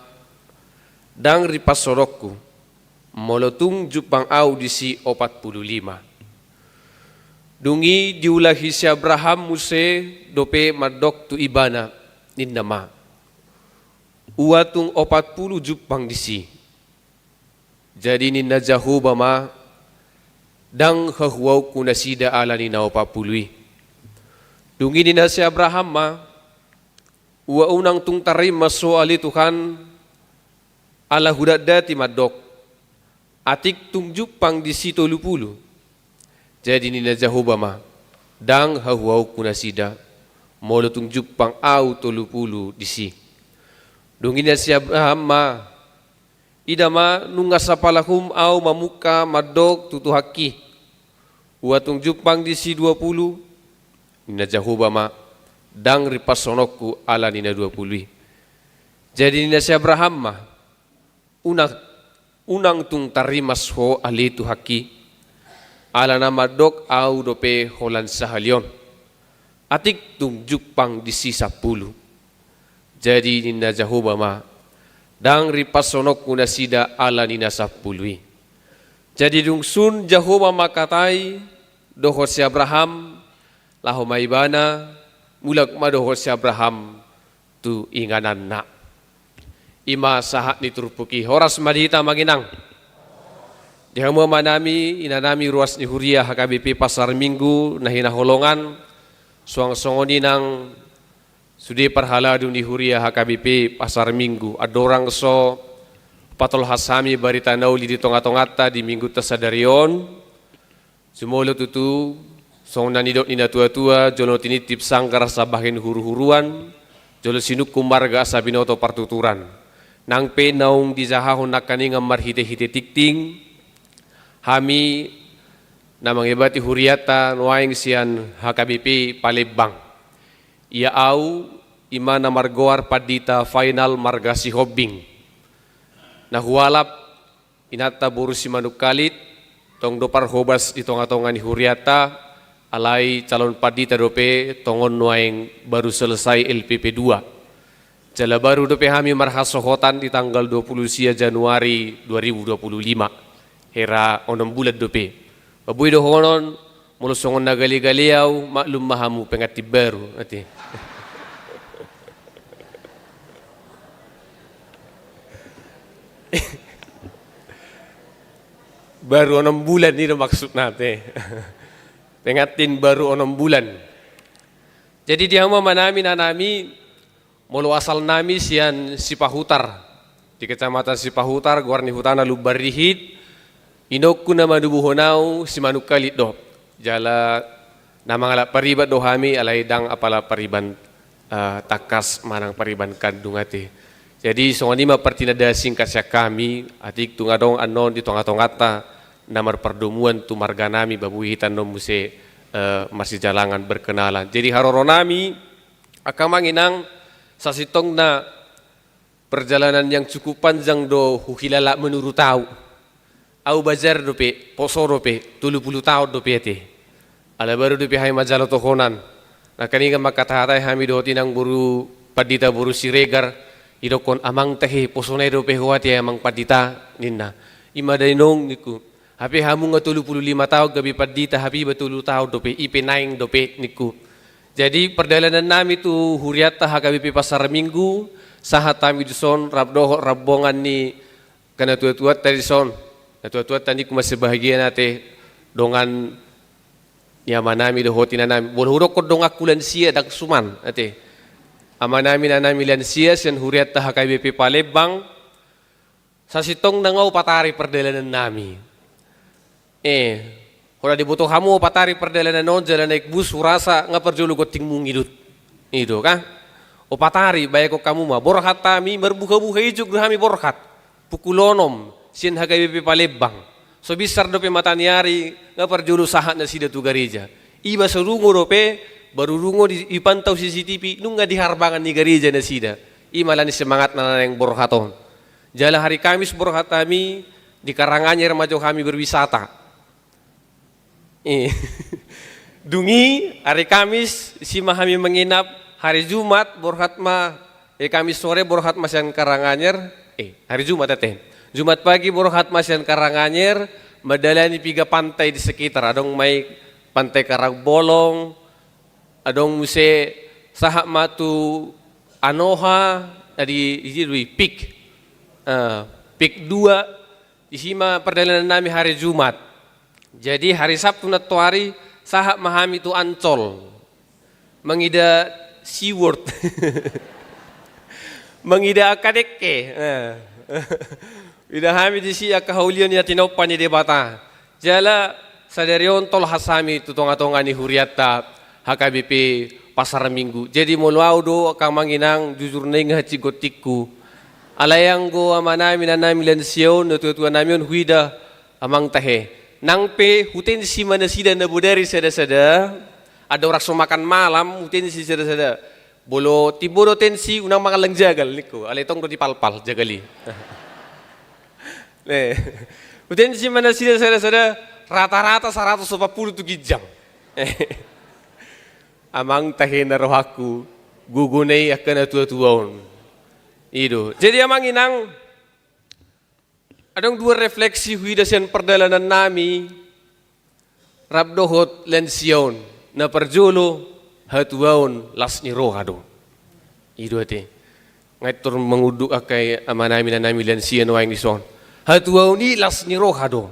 dang ripasorokku molotung jupang audisi 45 dungi diulahi si Abraham muse dope madok tu ibana nin nama uatung 40 jupang disi jadi ni najahuba ma dang hahuau kuna sida ala ni na 40 dungi ni na si Abraham ma ua unang tung tarim maso ali Tuhan ala hudadati madok atik tung jupang disi 30 jadi ni na jahuba ma dang hahuau kuna sida molo tung jupang au 30 disi dungi na si Abraham ma idama nunga sapalahum au mamuka madok tutu haki uatung jupang disi 20 nina jahuba ma dang ripasonokku ala nina 20 jadi nina si Abraham ma unang tung tarimas ho ali tu haki ala na madok au dope holan sahalion atik tung jupang disi 10 jadi nina jahuba ma dang ripasonok kuna sida ala nina 10 jadi dungsun Jehova makatai doho si Abraham laho maibana mulak madoho si Abraham tu inganan na ima sahat ni turpuki horas madita maginang dihamu manami inanami ruas ni huria HKBP Pasar Minggu nahina holongan suang songoni nang Sudi parhala di huria HKBP Pasar Minggu adorang so patol hasami barita nauli di tonga-tongata di minggu tasadarion sumolo tutu song nanidok nina tua-tua jono tinitip sangkar sabahin huru-huruan jolo sinuk kumarga sabinoto partuturan nang pe naung di jahahon nakaninga marhite-hite tikting hami namang ibati huriata nuaing sian HKBP Palembang ia au imana margoar padita final margasi hobbing nahualap inata burusi manukalit tong dopar hobas di tonga-tonga ni huriata alai calon padita dope tongon nuaing baru selesai LPP 2 jala baru dope hami marhasohotan di tanggal 20 Januari 2025 hera onom bulan dope babui dohonon mulusongon nagali-galiau maklum mahamu pengati baru ati baru 6 bulan ini maksud nate pengatin baru 6 bulan jadi dia mau manami nanami mulu asal nami sian Sipahutar di kecamatan Sipahutar Guarni Hutana Lubarihid inokku nama dubuhonau si manukalit do jala nama ngala paribat dohami alai dang apala pariban takas manang pariban kandungate jadi songanima partinada singkasya kami atik tungadong anon di tonga-tongata namar perdomuan tu marganami babuhitan no muse masih jalangan berkenalan jadi haroronami akamanginang sasitong na perjalanan yang cukup panjang do hukilala menurut tahu au bajar dope poso dope 30 tahun dope te ala baru dope hai majalo tohonan na kaninga makatahatay hami do tinang buru padita buru siregar idokon amang tehe posone dope huati amang padita ninna imadainong niku hape hamu nga 35 tahun gabi padita hapi betul tahun dope ipe naing dope niku jadi perjalanan nami tu huriata HKBP Pasar Minggu sahat kami duson rabdoh rabbongan ni kana tua-tua tadi son na tua-tua tadi ku masih bahagia nate dongan yamanami dohotina nami bolhurok ko dongak kulan sia dak suman ate amanami nanami lan sia sen huriata HKBP Palembang sasitong nangau patari perjalanan nami kalau dibutuh kamu patari perjalanan non jalan naik bus rasa nggak perlu goting mungidut itu kan opatari baik kok kamu mah borhat kami berbuka-buka ijuk kami borhat pukulonom sin HKBP Palembang so bisar dope mataniari nggak perlu sahat nasi datu gereja iba serungu dope baru rungo dipantau CCTV nungga diharbangan di gereja nasida imalan semangat nana yang borhaton jala hari Kamis borhat kami di Karanganyar majo kami berwisata Dungi hari Kamis si mahami menginap, hari Jumat borhatma Kamis sore borhatma sian Karanganyar, hari Jumat teh. Jumat pagi borhatma sian Karanganyar, madalani piga pantai di sekitar, adong mai pantai Karangbolong, adong muse sahak matu Anoha, di pik 2, isima perjalanan nami hari Jumat. Jadi hari Sabtu natuari sahak mahami itu Ancol, mengida SeaWorld, mengida akadeke, ida hami di siya kahaulian ya tinopan di debata. Jala sadarion tol hasami tutonga-tonga ni Huriata HKBP Pasar Minggu. Jadi muluau do akang manginang jujur neng haci gotiku. Alayang go amanami nanami lansiyon no tuan namion huida amang tahe. Nang pe hutin si mana sida na budari sada-sada. Ada orang makan malam hutin si sada-sada. Bolo tiburo tensi unang mga lang jagal niko. Alay tong do di palpal jagali. Hutin si mana sida sada-sada rata-rata 140 tu gijang. Amang tahe na rohaku gugunay akan tua-tuaon. Itu. Jadi amang inang adong dua refleksi huida sian perdalanan nami rabdohot lension na perjolo hatuaon las ni rohado. Itu ate. Ngaitur menguduk akai amanami na nami lension waing dison. Hatuaon ni las ni rohado.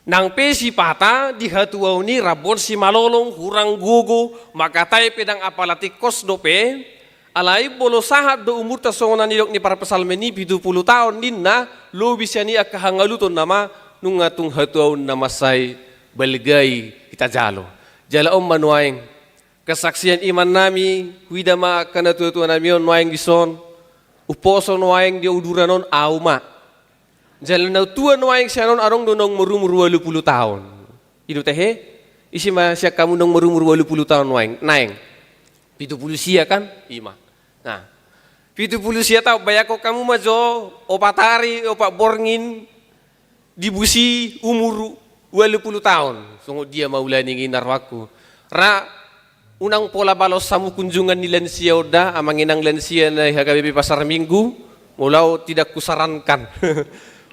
Nang pesi pata di hatuaw ni rabon si malolong hurang gugu makatay pedang apalatikos dope alay bolo sahat do umur tasongan nilok ni para pesalmeni 70 tahun ninna lo bisa ni akahangaluton nama nung atung hatuaw namasay balgay kita jalo jala manuaing kesaksian iman nami huidama kana tuan namion nuaing gison uposo nuaing dia uduranon auma. Jalan na tua nuaing siya nun arong donong merumur 20 tahun. Itu teh, isi masya kamu nong merumur 20 tahun nuaing. Naing, 70 sia kan? Ima. Nah, 70 sia tau bayako kamu majo opatari, opak borngin, dibusi umur 20 tahun. Sungguh dia maulani nginarwaku. Ra, unang pola balos samu kunjungan ni lansia oda, amanginang lansia na HKBP Pasar Minggu, mulau tidak kusarankan.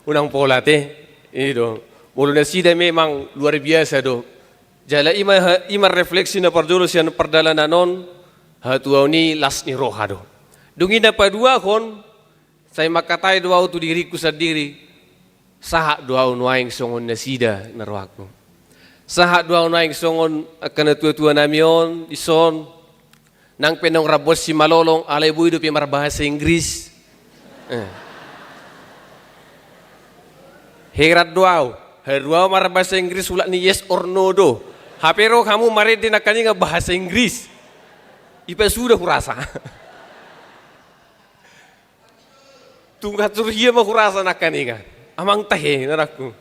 Unang pola teh, itu. Mulanya sida memang luar biasa do. Jala ima refleksi na parjolo sian perdalanan non hatuaw ni las ni roha do. Dungi na padua kon, saya makatai doa tu diriku sendiri. Sahak doa nuaing songon na sida na rohaku. Sahak doa nuaing songon akan tua-tua namion ison nang penong rabos si malolong alay buido pi marbahasa Inggris. Herat doaw, herdoaw mar bahasa Inggris ulah ni yes or no do. Hapero kamu mari dinakani nga bahasa Inggris. Ipa sudah kurasa. Tungkat surhiya mah kurasa nakani nga. Amang tahe naraku.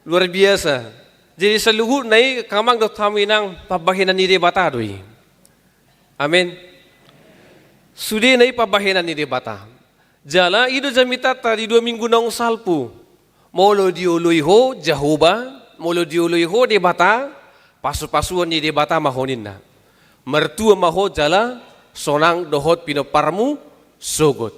Luar biasa. Jadi seluhur nai kamang do taminang pabahinan ni debata doi. Amin. Sudi nai pabahinan ni debata. Jala ido jamita tadi 2 minggu nang salpu. Molo diuluiho Jahoba, molo diuluiho debata, pasu-pasuan ni debata mahonin na. Mertua maho jala sonang dohot pinoparmu sogot.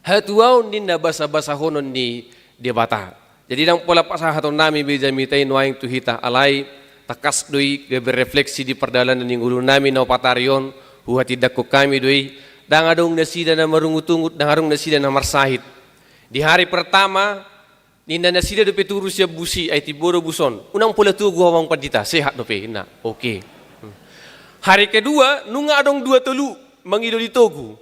Hatuaw ninna basa-basa honon ni debata. Jadi nang pola pasahaton nami bijamitai nuaing tuhita alay takas doi berefleksi di perdalanan ning ulu nami no patarion huwa tidak ko kami doi dang adong nasida na marungutungut dang adong nasida na marsahit. Di hari pertama ninda nasida dope turu siya busi ay tiboro buson. Unang pula tu gua wang padita sehat dope na. Oke. Hari kedua nunga adong 2 telu mangido di togu.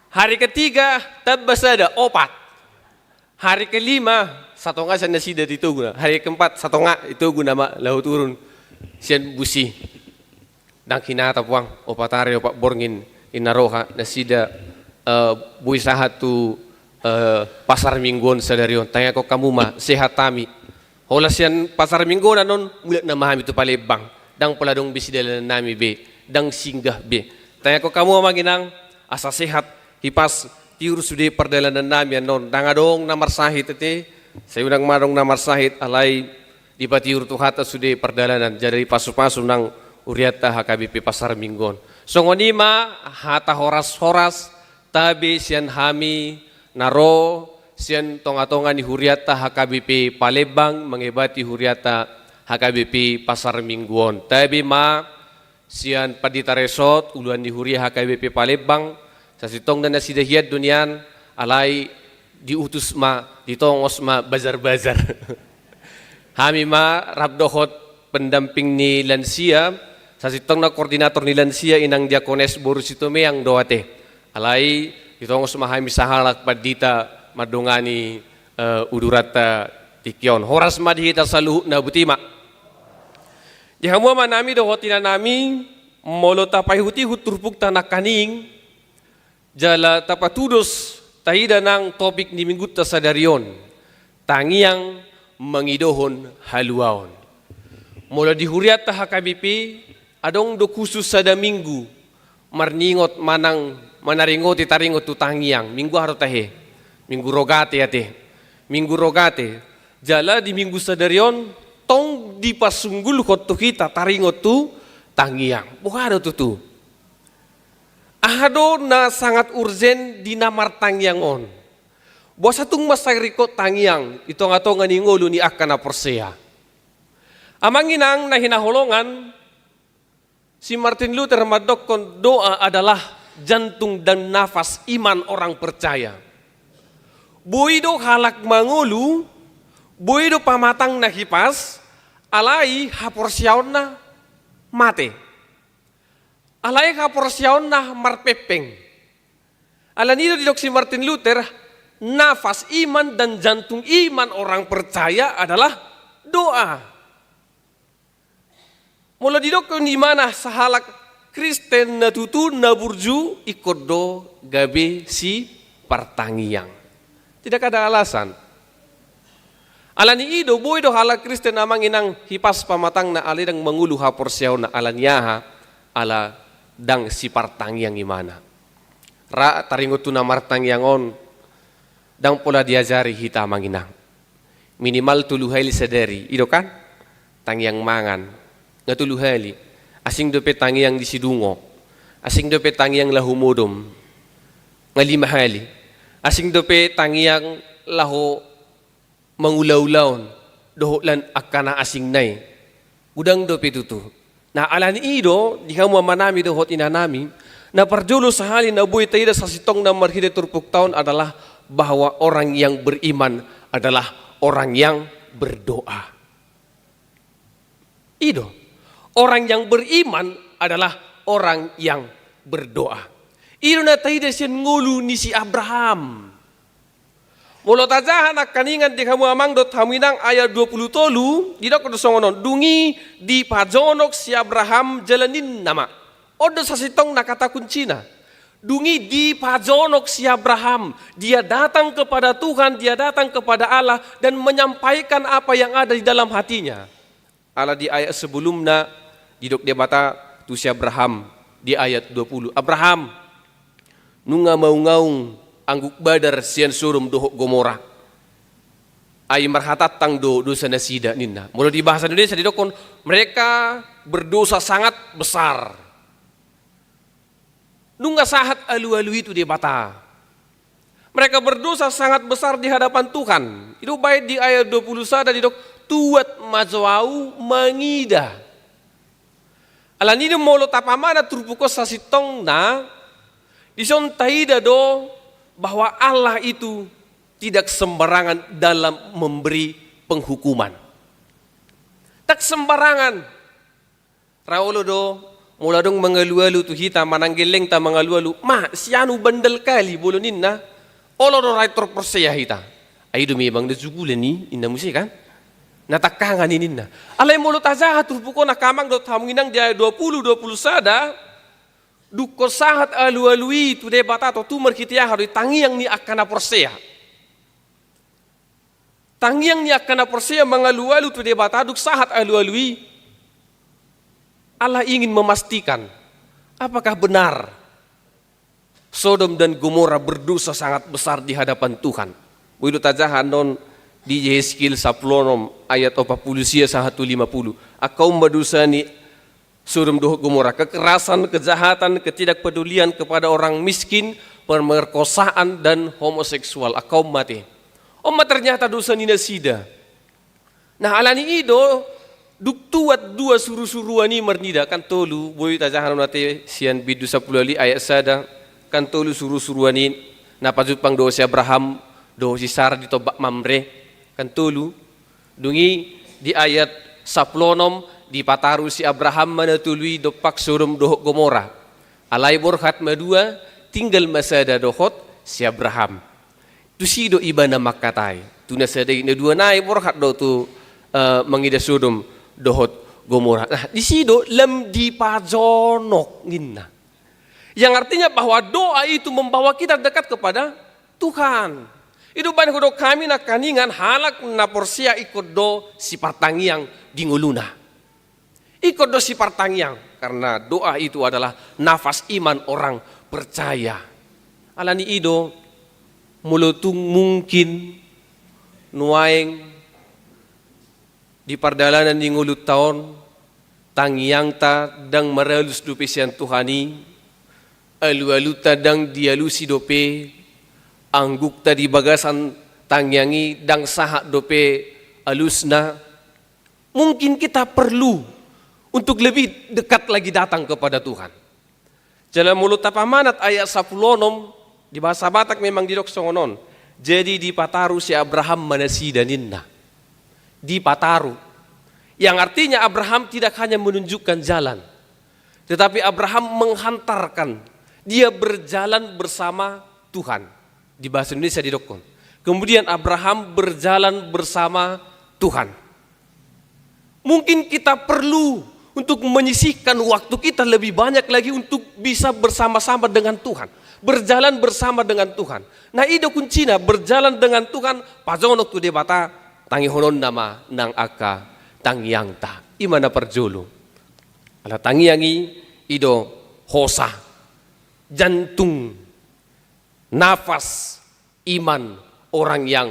Hari ketiga tabbasada 4. Hari kelima satu nga siya nasida di togu na. Hari keempat satu nga itu guna lahu turun siya busi. Dan kinata puang opatari opak borngin inaroha nasida buisaha tu pasar mingguan sadarion tanya ko kamu mah sehat tami hola sian pasar mingguan anon mulat na mahami tu palebang dang peladong bisidalan nami be dang singgah be tanya ko kamu maginang asa sehat hipas tiur sude perdalanan nami anon dang adong namar sahit tete saya udang marong namar sahit alay di patiur tu hata sudah perdalanan jadi pasu-pasu nang uriata HKBP Pasar Minggon. Songonima hata horas-horas tabi sian hami naro sian tonga-tonga ni huriata HKBP Palembang mengebati huriata HKBP Pasar Mingguon. Tabi ma sian Padita Resort uluan di huria HKBP Palembang sasitong dan nasidahiyat dunian alai diutus ma ditongos ma bazar-bazar. Hami ma rabdohot pendamping ni lansia sasitong na koordinator ni lansia inang Diakones Borusitome yang doate. Alai ditongos ma hami sahalak Padita madongani udurata tikion. Horas ma dihita saluhu na butima. Di hamua manami dohotina nami molo tapai huti huturpuk tanah kaning jala tapatudos tahida nang topik ni minggu tasadarion tangiang mengidohon haluaon. Mula dihuriat ta HKBP adong do khusus sada minggu marningot manang manaringot taringot tu tangiang minggu haro tahe minggu rogate ate minggu rogate jala di minggu sadarion tong dipasunggul kot tu kita taringot tu tangiang bukan ada tu ahado na sangat urgen di namar tangiangon buat satu masayriko tangiang itu ngatongan ni ngolu ni akan persea amanginang na hinaholongan si Martin Luther madokon doa adalah jantung dan nafas iman orang percaya buido halak mangulu buido pamatang na hipas alai haporsiaon na mate alai haporsiaon na marpepeng alanido didok si Martin Luther nafas iman dan jantung iman orang percaya adalah doa mula didok di mana sahalak Kristen na tutu na burju ikodo gabe si partangiang tidak ada alasan alani ido boy do halak Kristen namang inang hipas pamatang na alidang mangulu haporsiaw na alanyaha ala dang si partangiang imana. Ra taringot tu na martangyangon dang pola diajari hita manginang. Minimal tuluhali sadari ido kan tangyang mangan nga tuluhali asing dope tangyang disidungo asing dope tangyang lahumodom nga limahali asing dope tangyang laho mangulaw-lawn doholan akana asing nay udang do pitutu na alani ido di kamu manami dohot inanami na parjulo sa halin na buhay tayo sa sitong na marhide turpuk taon adalah bahwa orang yang beriman adalah orang yang berdoa ido orang yang beriman adalah orang yang berdoa ido na tayo siya ngulu ni si Abraham mulo tajahan nak kaningan di kamu amang dot haminang ayat 20 tolu di dok songonon dungi di pajonok si Abraham jalanin nama odo sasitong nakata kuncina dungi di pajonok si Abraham dia datang kepada Tuhan dia datang kepada Allah dan menyampaikan apa yang ada di dalam hatinya Allah di ayat sebelumnya di dok dia bata tu si Abraham di ayat 20 Abraham nunga mau ngaung angguk badar sian surum dohok Gomora ay marhatat tang dosa nasida ninna mula di bahasa Indonesia didokon mereka berdosa sangat besar nungga sahat alu-alu itu dia bata mereka berdosa sangat besar di hadapan Tuhan itu baik di ayat 20 sada didok tuat mazwau mangida alanini molo tapamana turpukos sasitong na dison taida do bahwa Allah itu tidak sembarangan dalam memberi penghukuman. Tak sembarangan. Raulo do mula dong mengalu-alu tu hita mananggeleng ta mengalu-alu. Ma sianu bandel kali bolonin na. Olo do raitor persaya hita. Ay do memang de jugulen ni inna musi kan. Natakangan inin na. Alay mulo tazaha turpuko na kamang do tamunginang dia 20 sada duko sahat alu-alui tu debata atau tu merkitia harus tangiang ni akan persea. Tangiang ni akan persea mengalu-alu tu debata duk sahat alu-alui. Allah ingin memastikan apakah benar Sodom dan Gomora berdosa sangat besar di hadapan Tuhan. Wilu tajahan non di Yehezkiel 10 ayat 40 150. Akau madusani Sodom Dohok Gomora, kekerasan, kejahatan, ketidakpedulian kepada orang miskin, pemerkosaan dan homoseksual. Akau mati. Ternyata dosa nina sida. Nah alani ido duk tuat dua suruh-suruan ni mernida kan tolu boy tajahan nate sian bidu 10 ayat sada kan tolu suruh-suruan ni napajupang do si Abraham do si Sarah ditobak Mamre kan tolu dungi di ayat 10 di pataru si Abraham manatului dopak Sodom Dohok Gomora alai borhat madua tinggal masada dohot si Abraham tu sido ibana makatai tu nasadai na dua nai borhat do tu mangida Sodom Dohot Gomora. Nah, di sido lem dipajonok nginna. Yang artinya bahwa doa itu membawa kita dekat kepada Tuhan. Itu banyak do kami nak kaningan halak na porsia ikut do si partangiang dinguluna. Ikut do si partangiang karena doa itu adalah nafas iman orang percaya. Alani ido mulutung mungkin nuaeng di pardalanan di ngulut tahun tangiang ta dang maralus dupesian Tuhani alu-alu ta dang dialusi dope angguk ta di bagasan tangiangi dang sahak dope alusna. Mungkin kita perlu untuk lebih dekat lagi datang kepada Tuhan. Jalan mulut tapamanat ayat 10 di bahasa Batak memang didok songonon. Jadi di pataru si Abraham manasidaninna. Di pataru, yang artinya Abraham tidak hanya menunjukkan jalan, tetapi Abraham menghantarkan, dia berjalan bersama Tuhan. Di bahasa Indonesia didokon. Kemudian Abraham berjalan bersama Tuhan. Mungkin kita perlu untuk menyisihkan waktu kita lebih banyak lagi untuk bisa bersama-sama dengan Tuhan, berjalan bersama dengan Tuhan. Nah, itu kuncinya berjalan dengan Tuhan. Pajonok tu debata tangi honon nama nang aka tangiang ta imana perjolo ala tangiangi ido hosa jantung nafas iman orang yang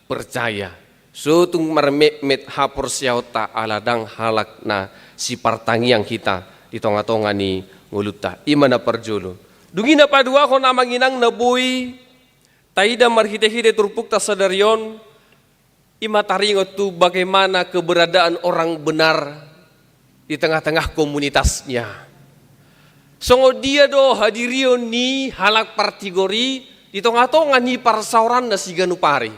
percaya sutung marmet hapor siauta ala dang halak na si partangiang kita di tonga-tonga ni nguluta imana perjolo dungina padua ko namanginang naboy taida marhide-hide turpuk ta sadarion imataringot tu bagaimana keberadaan orang benar di tengah-tengah komunitasnya. Songo dia do hadirio ni halak partigori di tengah-tengah ni parsauran na siganupari.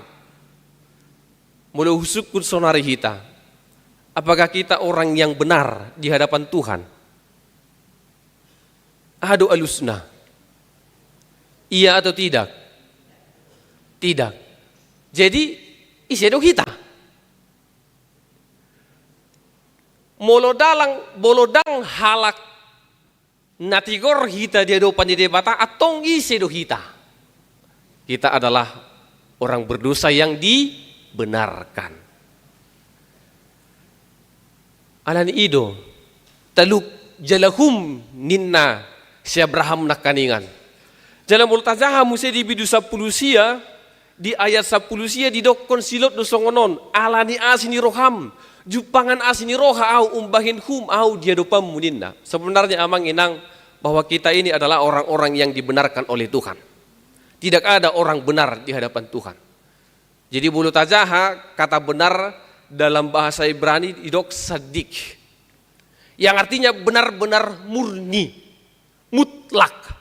Mula husukun sonari hita. Apakah kita orang yang benar di hadapan Tuhan? Ado alusna. Iya atau tidak? Tidak. Jadi isedo kita. Bolodang halak natigor hita dia do pandidebata atong isedo hita. Kita adalah orang berdosa yang dibenarkan. Alani ido taluk jalahum ninna si Abraham nakaningan. Jalan multazaha musa di bidu 10 sia di ayat 10 sia didokon silot do songonon alani asini roham jupangan asini roha au umbahin hum au dia do pamuninna. Sebenarnya amang inang bahwa kita ini adalah orang-orang yang dibenarkan oleh Tuhan. Tidak ada orang benar di hadapan Tuhan. Jadi bulu tajaha kata benar dalam bahasa Ibrani didok sadik. Yang artinya benar-benar murni, mutlak.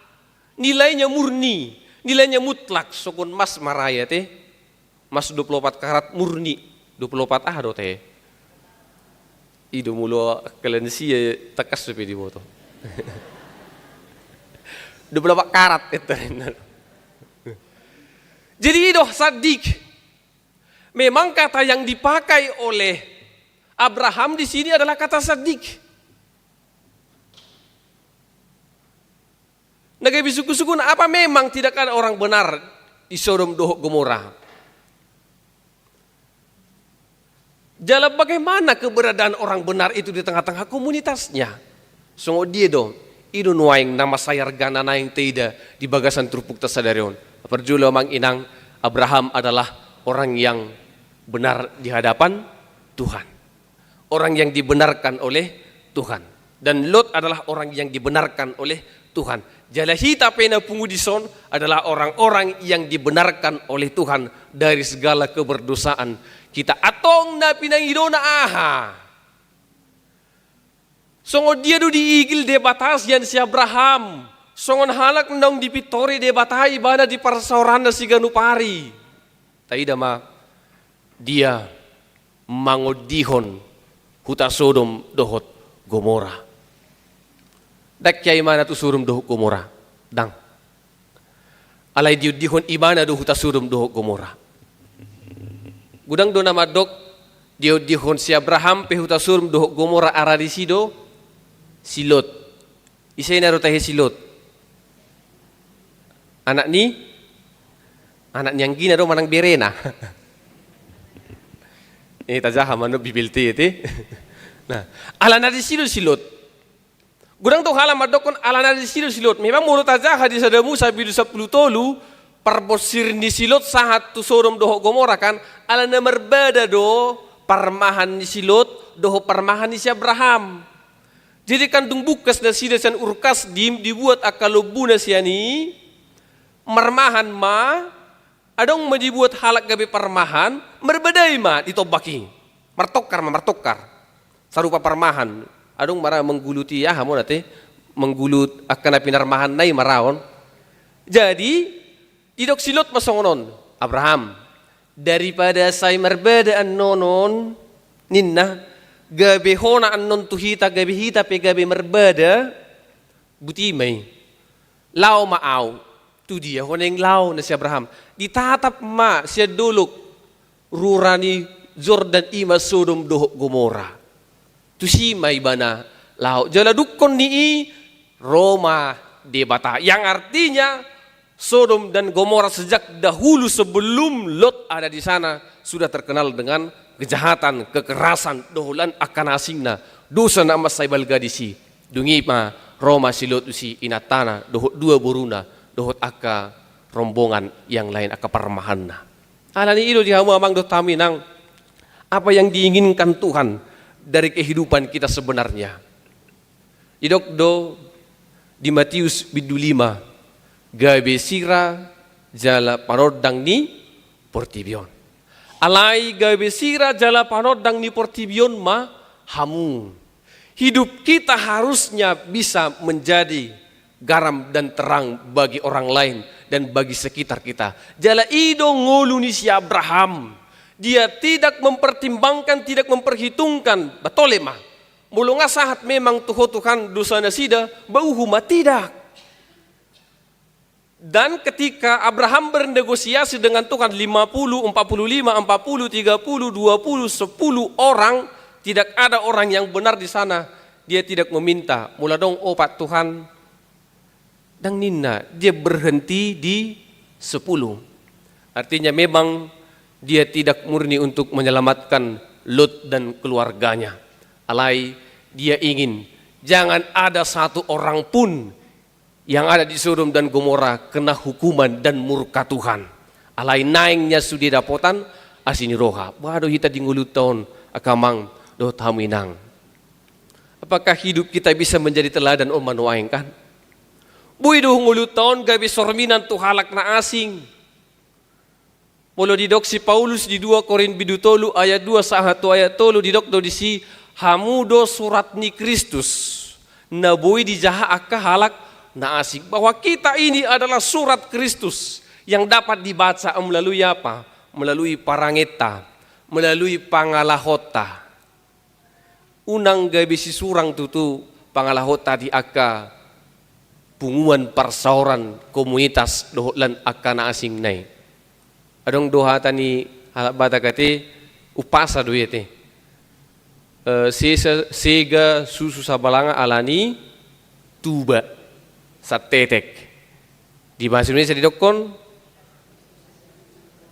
Nilainya murni. Nilainya mutlak, sokun mas maraya teh, mas 24 karat murni, 24 do teh. Ido mulo kelensia tekas sepi di moto. 24 karat itu. Jadi ido sadik. Memang kata yang dipakai oleh Abraham di sini adalah kata sadik. Nagai bisuku-suku apa memang tidak ada orang benar di Sodom Dohok Gomora. Jalan bagaimana keberadaan orang benar itu di tengah-tengah komunitasnya. Songo dia dong, ido nuaing nama sayar gana naing teida di bagasan trupuk tasadarion. Perjula mang inang Abraham adalah orang yang benar di hadapan Tuhan. Orang yang dibenarkan oleh Tuhan. Dan Lot adalah orang yang dibenarkan oleh Tuhan. Jalahita pena pungudison adalah orang-orang yang dibenarkan oleh Tuhan dari segala keberdosaan kita. Atong na pinangidona aha. Songo dia do diigil de batas yan si Abraham. Songon halak nang dipitori de batai bana di parsaoran na si ganupari. Taida ma dia mangodihon huta Sodom dohot Gomora. Dakyay mana tu surum dohot Gomora. Dang. Alay diudihon imana do huta Sodom dohot Gomora. Gudang do nama dok diudihon si Abraham pe huta Sodom dohot Gomora aradisido si Lot. Isay na rotahe si Lot. Anak niyang gina do manang berena. Ini tajaha mano bibilti iti. Nah, ala na di silo silot. Gudang to hala madokon ala na di silo silot. Memang mulut tajaha di sada Musa bidu 10 tolu parbosir ni silot sahat tu Sodom doho Gomora kan ala na merbeda do parmahan ni silot doho parmahan ni si Abraham. Jadi kandung bukas na sida san urkas dibuat akalubu na siani marmahan ma adong dibuat halak gabi parmahan merbedai ma ditobaki martokar sarupa parmahan adong mara mengguluti ya hamu nate menggulut akan pinarmahan nai maraon. Jadi tidok silot masongonon Abraham daripada saya merbedaan nonon ninna gabi hona annon tuhita gabi hita pe gabi merbeda buti mai lao maau tu dia honeng lau na si Abraham ditatap ma siya duluk rurani Jordan ima Sodom doho Gomora tu si may bana lau jala dukon ni Roma debata yang artinya Sodom dan Gomora sejak dahulu sebelum Lot ada di sana sudah terkenal dengan kejahatan, kekerasan, doholan akan asingna dosa nama saibal gadisi dungi ma Roma si Lot si inatana doho dua buruna dohot aka rombongan yang lain aka parmahanna. Alani ilo di hamu amang do taminang apa yang diinginkan Tuhan dari kehidupan kita sebenarnya. Idok do di Matius bidu 5 gabe sira jala panodang ni portibion. Alai gabe sira jala panodang ni portibion ma hamu. Hidup kita harusnya bisa menjadi garam dan terang bagi orang lain dan bagi sekitar kita. Jala ido ngoluni si Abraham. Dia tidak mempertimbangkan, tidak memperhitungkan. Batolema. Mulunga sahat memang Tuhan dosa nasida, bauhuma tidak. Dan ketika Abraham bernegosiasi dengan Tuhan 50, 45, 40, 30, 20, 10 orang, tidak ada orang yang benar di sana. Dia tidak meminta, mula dong opat Tuhan. Dan Nina dia berhenti di 10. Artinya memang dia tidak murni untuk menyelamatkan Lot dan keluarganya. Alai dia ingin jangan ada satu orang pun yang ada di Sodom dan Gomora kena hukuman dan murka Tuhan. Alai naingnya sudi dapotan asini roha. Waduh kita dingulut tahun akamang do taminang. Apakah hidup kita bisa menjadi teladan manuaing kan? Buido ngulut tahun gabi sorminan tu halak na asing. Molo didok si Paulus di 2 Korin bidu tolu ayat 2 sahat ayat tolu didok do di si hamudo surat ni Kristus. Na bui di jaha akka halak na asing. Bahwa kita ini adalah surat Kristus yang dapat dibaca melalui apa? Melalui parangeta, melalui pangalahota. Unang gabi si surang tutu pangalahota di akka punguan parsauran komunitas dohlan akan asing nai. Adong doha tani halabata kate upasa doyete. Sega susu sabalanga alani tuba satetek. Di bahasa Indonesia didokon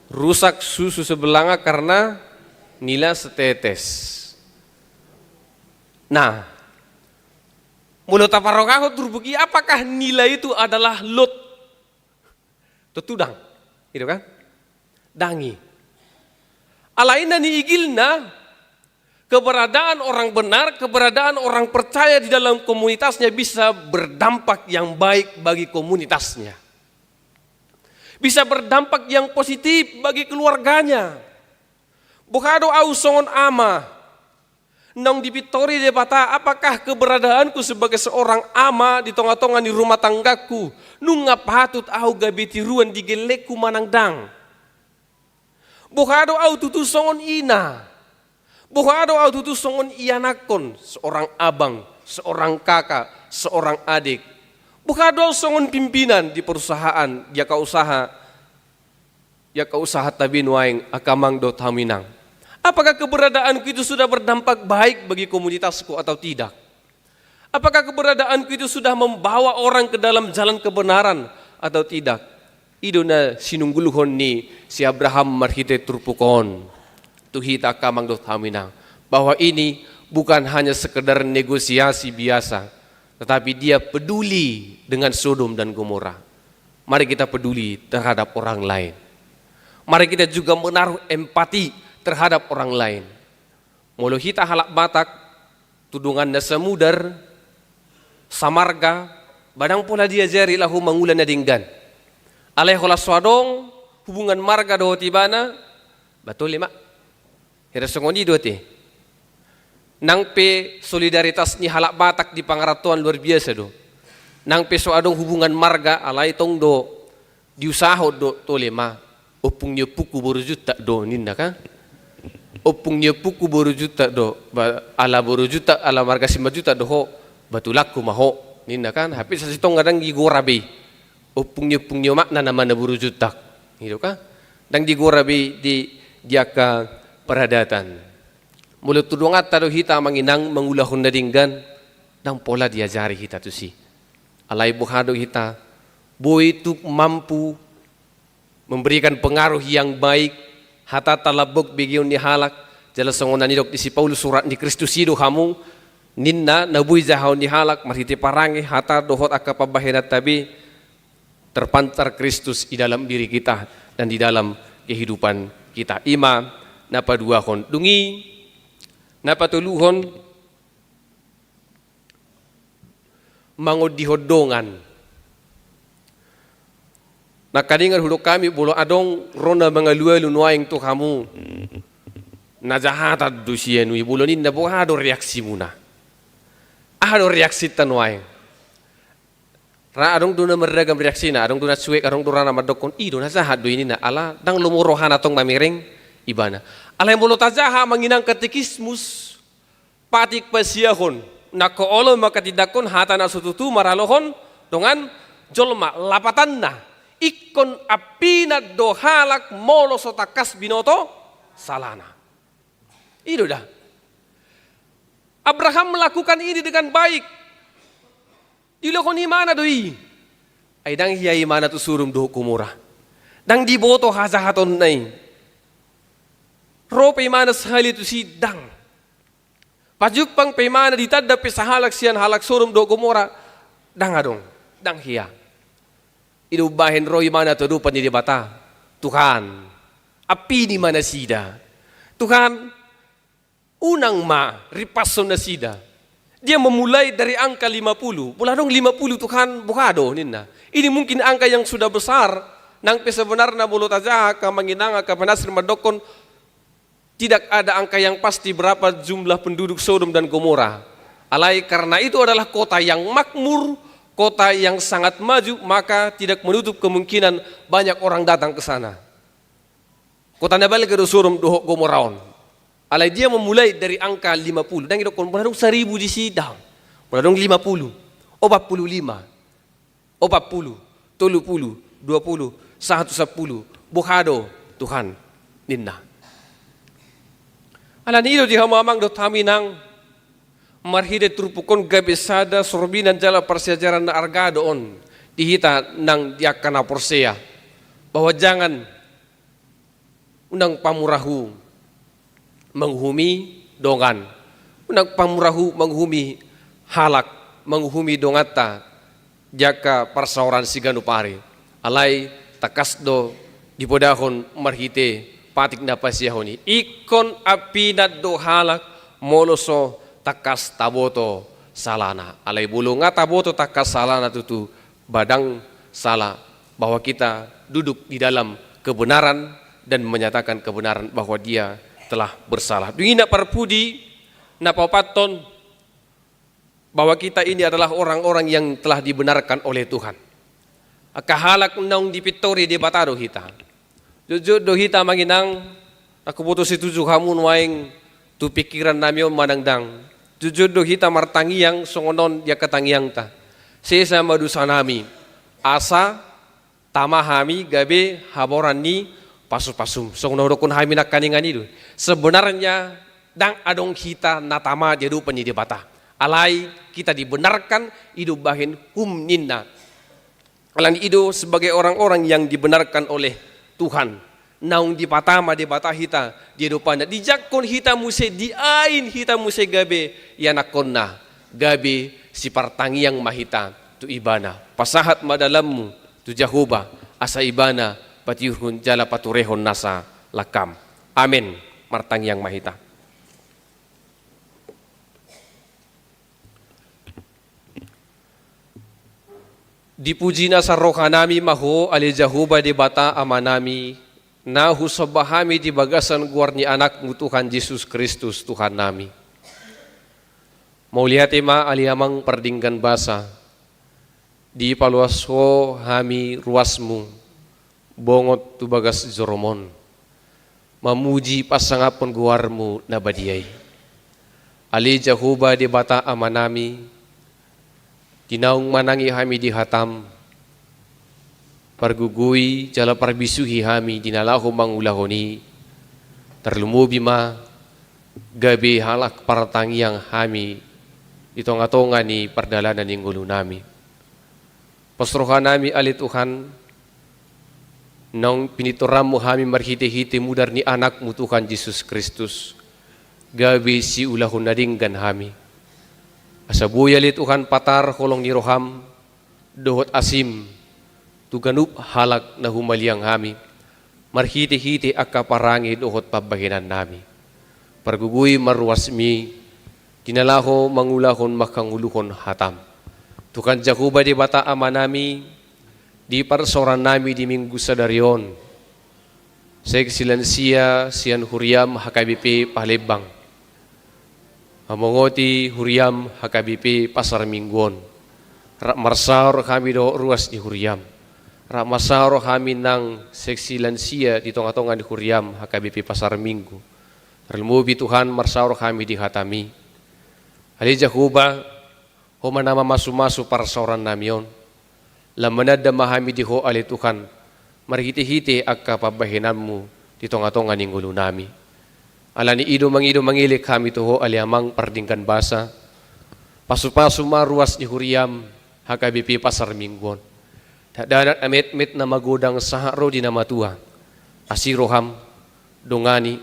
rusak susu sebelanga karena nila setetes. Nah, mulut aparokah turbuki apakah nilai itu adalah Lot? Tutudang, gitu kan? Dangi. Alaina ni igilna, keberadaan orang benar, keberadaan orang percaya di dalam komunitasnya bisa berdampak yang baik bagi komunitasnya. Bisa berdampak yang positif bagi keluarganya. Bukado au songon ama, nang dipitori de bata, apakah keberadaanku sebagai seorang ama di tengah-tengah di rumah tanggaku, nunga patut au gabitiruan di gelekku manangdang. Bukado au tutu songon ina, bukado au tutu songon ianakon, seorang abang, seorang kakak, seorang adik. Bukado au songon pimpinan di perusahaan, ya ka usaha tabin waing akamang dot haminang. Apakah keberadaanku itu sudah berdampak baik bagi komunitasku atau tidak? Apakah keberadaanku itu sudah membawa orang ke dalam jalan kebenaran atau tidak? Idona sinungguluhon ni si Abraham marhite turpukon. Tuhita kamang dot haminang. Bahwa ini bukan hanya sekedar negosiasi biasa, tetapi dia peduli dengan Sodom dan Gomora. Mari kita peduli terhadap orang lain. Mari kita juga menaruh empati terhadap orang lain. Mulu hita halak batak, tudungan na samudar, samarga, badang pula dia jari lahu mangulan na dinggan. Alay hola swadong, hubungan marga do tibana, betul lima. Hira songoni do ti. Nang pe solidaritas ni halak batak di pangaratuan luar biasa do. Nang pe swadong hubungan marga alay tong do diusaho do to lima. Opung niyo puku borujuta do ninda ka. Opung niya puku boru juta do ala boru juta ala marga 5 juta do ho batulaku maho ninda kan hapi sa sitong ngadang gigorabe opung niya makna naman na boru juta gitu ka dang gigorabe di diaka peradatan mulut tudungat tado hita manginang mangulahon na dinggan dang pola diajari hita tu si alay buhado hita boy tu mampu memberikan pengaruh yang baik hata talabok bigyon ni halak jala songonan nidok di si Paulus surat ni Kristus hido hamu ninna nabuy jahaw ni halak marhiti parangi hata dohot akapabahenat tabi terpancar Kristus di dalam diri kita dan di dalam kehidupan kita. Ima napaduahon dungi napatuluhon mangodihodongan. Nakadingan hudok kami bolo adong ronda mga luwelu nuaing to kamu najahata dusien wi bolo ninda bo ado reaksi muna ado reaksi tanuaing ra adong duna meragam reaksi na adong duna cuek adong duna madokon ido najahat do ini na ala dang lumurohan atong mamiring ibana ala bolo tajaha manginang katekismus patik pasiahon nakoolo makatidakon hata na sututu maralohon dongan jolma lapatan na ikon apina dohalak molo sotakas binoto salana. Itu dah. Abraham melakukan ini dengan baik. Dilokoni mana doi? Aidang hiai mana tu surum do kumura. Dang diboto hazahaton nai. Rope mana sahali tu sidang. Pajuk pang pe mana ditadda pe sahalak sian halak surum do kumura. Dang adong, dang hiya. Inubahin roy mana tudupan ni bata. Tuhan, api ni mana sida. Tuhan, unang ma ripason na sida. Dia memulai dari angka 50. Pula dong 50 Tuhan bukado ninna. Ini mungkin angka yang sudah besar. Nang sebenarnya mulut aja ka manginanga ka panasir madokon tidak ada angka yang pasti berapa jumlah penduduk Sodom dan Gomora. Alai karena itu adalah kota yang makmur, kota yang sangat maju, maka tidak menutup kemungkinan banyak orang datang ke sana. Kota Nabal ke Sodom dohok Gomoraon. Alai dia memulai dari angka 50. Dan kita kon beradong 1000 di sidang. Beradong 50, 45, 40, 30, 20, 110. Buhado Tuhan ninna. Alan ilo di hamamang do taminang marhide trupukon gabesada sorbinan jala persejaran na argadoon dihita nang diakana porsea bahwa jangan undang pamurahu menghumi dongan undang pamurahu menghumi halak menghumi dongata jaka persauran siganu pare alai takasdo dipodahon marhite patik na pasiyahoni. Ikon apinat do halak moloso takas taboto salana. Alay bulunga taboto takas salana tutu badang salah. Bahwa kita duduk di dalam kebenaran dan menyatakan kebenaran bahwa dia telah bersalah. Duina parpudi na papaton bahwa kita ini adalah orang-orang yang telah dibenarkan oleh Tuhan. Kahalak nang dipitori di batado hita. Jujur do hita manginang aku putus itu hamun waing tu pikiran nami manangdang. Jujur do hita martangiang songonon dia ketangiang ta. Sesa madusanami asa tamahami gabe haboran ni pasu-pasum. Songonodokun hami nak kaningan itu. Sebenarnya dang adong kita natama jadu penyidi bata. Alai kita dibenarkan hidup bahin ninna. Alang itu sebagai orang-orang yang dibenarkan oleh Tuhan. Naung di patama di bata hita di depannya. Dijakon hita muse diain hita muse gabe yanakonna gabe si partangi yang mahita tu ibana. Pasahat madalammu tu Jahoba asa ibana patiurhun jala paturehon nasa lakam. Amin. Martangi yang mahita. Dipuji na sa rohanami maho ali Jahoba di bata amanami na husabahami di bagasan guar ni anak mu Tuhan Yesus Kristus Tuhan nami. Maulihat ima ali amang perdinggan basa di paluaso hami ruasmu bongot tu bagas joromon mamuji pasangapon guarmu na badiyay. Ali Jahoba di bata amanami Ginaung manangi hami di hatam, pargugui jala parbisuhi hami dinalaho mangulahoni, terlumubi ma gabi halak paratangiang hami itonga-tonga ni perdalanan ng ulo nami. Pasrohan nami ali Tuhan, nang pinituram mo hami marhiti-hiti mudar ni anak mo Tuhan Jesus Kristus, gabi si ulahon na dinggan hami. Asabuya li Tuhan patar kolong ni roham dohot asim tuganup halak na humaliang hami marhiti-hiti akaparangi dohot pabahinan nami pargugui marwasmi kinalaho mangulahon makanguluhon hatam Tuhan Jahoba di bata ama nami di parsoran nami di minggu sadarion sa Eksilensia Sian Huriam HKBP Palembang Amongoti Huriam HKBP Pasar Mingguon. Rak marsaur kami do ruas di Huriam. Rak marsaur kami nang seksi lansia di tonga-tonga di Huriam HKBP Pasar Minggu. Terlumubi Tuhan marsaur kami di Hatami. Ali Jahoba ho manama masu-masu parsauran namion. Lamanada mahami di ho ali Tuhan. Marhiti-hiti akka pabahinanmu di tonga-tonga ning ulo nami. Alani ido mangilik kami tuho aliamang pardingkan basa. Pasu-pasu maruas ni Huriam HKBP Pasar Mingguon. Dadat amit-mit na magudang saharo di namatua. Asiroham, dongani,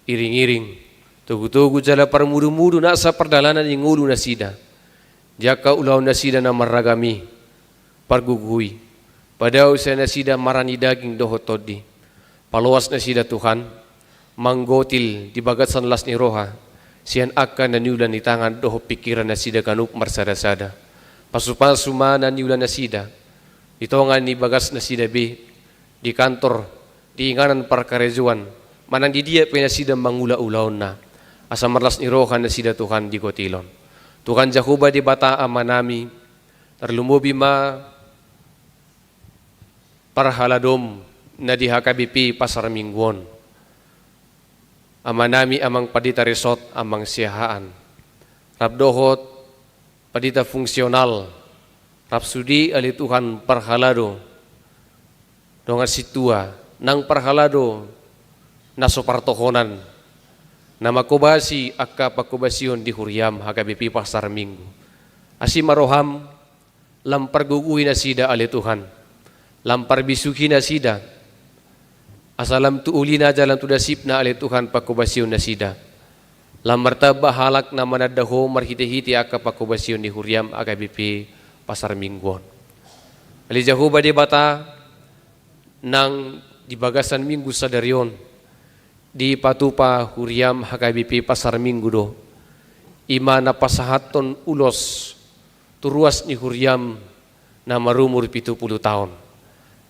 iring-iring. Tugu-tugu jala parmudu-mudu na sa perdalanan yung ulo na sida. Jaka ulaw na sida na maragami. Pargugui. Padaw sa na sida marani daging dohot todi. Paluwas na sida Tuhan. Manggotil di bagat sanlas ni roha sian akan na niulan ni tangan doho pikiran na sida kanup marsada-sada pasu-pasu na niulan na sida itongan ni bagas na sida be di kantor di inganan parkarejuan manang di dia pena sida mangula-ulaon na asa marlas ni roha na sida Tuhan di gotilon Tuhan Jahoba di bata ama nami terlumubi ma parhaladom na di HKBP Pasar Mingguon Amanami amang padita resort amang siyahaan. Rabdohot padita fungsional. Rapsudi ali Tuhan parhalado. Dongan situa nang parhalado naso partohonan. Nama kobasi akka pakobasyon di Huriam HKBP Pasar Minggu. Asi maroham lampar gugui na sida ali Tuhan. Lampar bisuki na sida. Asalam tu ulina jalan tu dasip na ali Tuhan pakobasyon na sida. Lamartaba halak na manadaho marhiti-hiti akka pakobasyon ni Huriam HKBP Pasar Mingguon. Ali Jahoba di bata nang di bagasan minggu sadarion di patupa huriam HKBP Pasar Minggu do ima na pasahaton ulos turuas ni huriam na marumur 70 tahun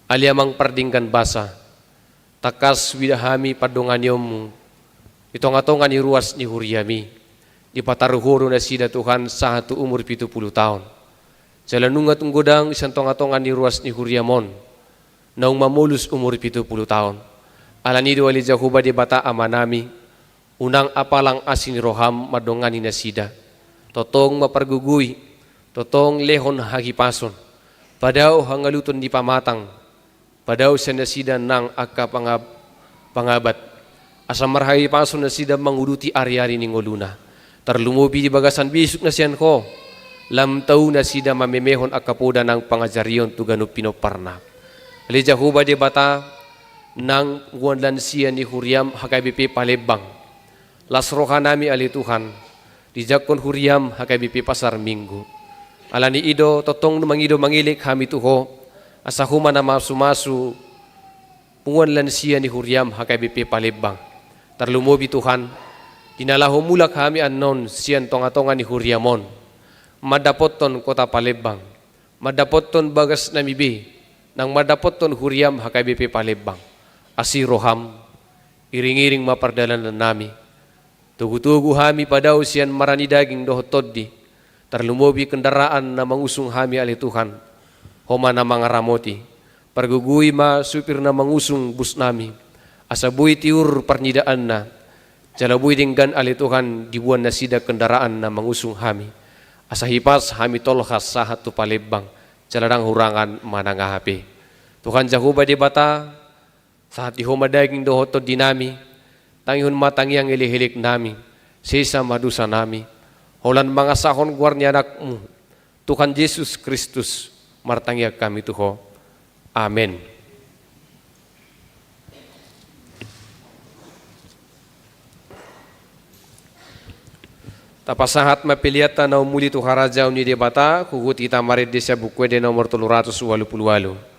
aliamang pardinggan basa takas widahami padonganyom itongatongan ni ruas ni huriami di pataruhuro na sida Tuhan satu umur 70 tahun jalanungat unggodang isang tongatongan ni ruas ni huriamon naung mamulus umur 70 tahun alanido ali Jehovah di bata amanami unang apalang asin roham madongani na sida totong mapargugui totong lehon hagipason padaw hangaluton di pamatang padaw sa nasida nang akka pangabat asam marhayi pason na sida manguduti ari-ari ning oluna tarlumubi di bagasan bisuk na siyan ko lam tau na sida mamemehon akapoda ng pangajarion tugano pinoparna ali Jehovah di bata nang guanlan siya ni huriam HKBP Palembang lasroha nami ali Tuhan di jakon huriam HKBP Pasar Minggu alani ido totong mangido mangilik kami tuho asahuma na masu-masu punguanlan siya ni huriam HKBP Palembang tarlumubi Tuhan dinalaho mula kami anon siyan tonga-tonga ni huriamon madapoton kota Palembang madapoton bagas namibi nang madapoton huriam HKBP Palembang asiroham iring-iring mapardalan nami tugu-tugu hami padaw siyan marani daging dohotod di tarlumubi kendaraan na mangusung hami ali Tuhan homa na mga ramoti pargugui ma supir na mangusung bus nami asabuy tiur parnidaan na jalabuy dinggan ali Tuhan dibuan na sida kendaraan na mangusung hami asahipas hami tolhas sahat tu Palembang jaladang hurangan manangahapi Tuhan Jehovah di bata saat di homa daging dohotod di nami tangihon matangiang ilihilik nami sisa madusa nami holan mga sahon guarnya anakmu Tuhan Yesus Kristus martangiak kami tuho amen. Tapasahat mapiliata na umuli tu haraja uni debata kugut kita marid desya bukwe de nomor 388.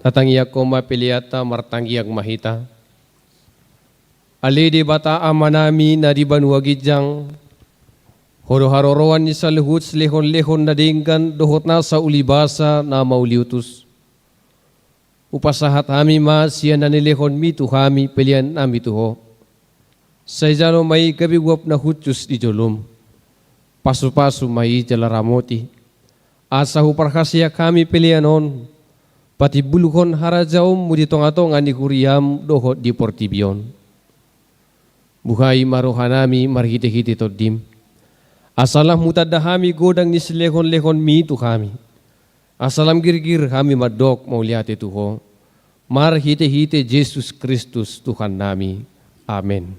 Tatangiyak koma piliata martanggiyak mahita. Ali di bata amanami na di Banua Gijang. Horo-haroroan ni sa luhut lehon-lehon na dinggan dohot na sa ulibasa na mauliutus. Upasahat hami ma siya na nilehon mi tu hami pilihan nami tuho. Sa jano may kabigwap na hutus di jolom. Pasu-pasu may jalaramoti. Asa huparkasya kami pilihanon. Pati buluhon harajaom muditong-atong ani huriyam dohot di portibion. Buhay marohanami marhiti-hiti todim. Asalam mutadahami godang ni silehon-lehon mi tu kami. Asalam girgir kami madok mauliate tuho. Marhiti-hiti Jesus Kristus Tuhan nami. Amin.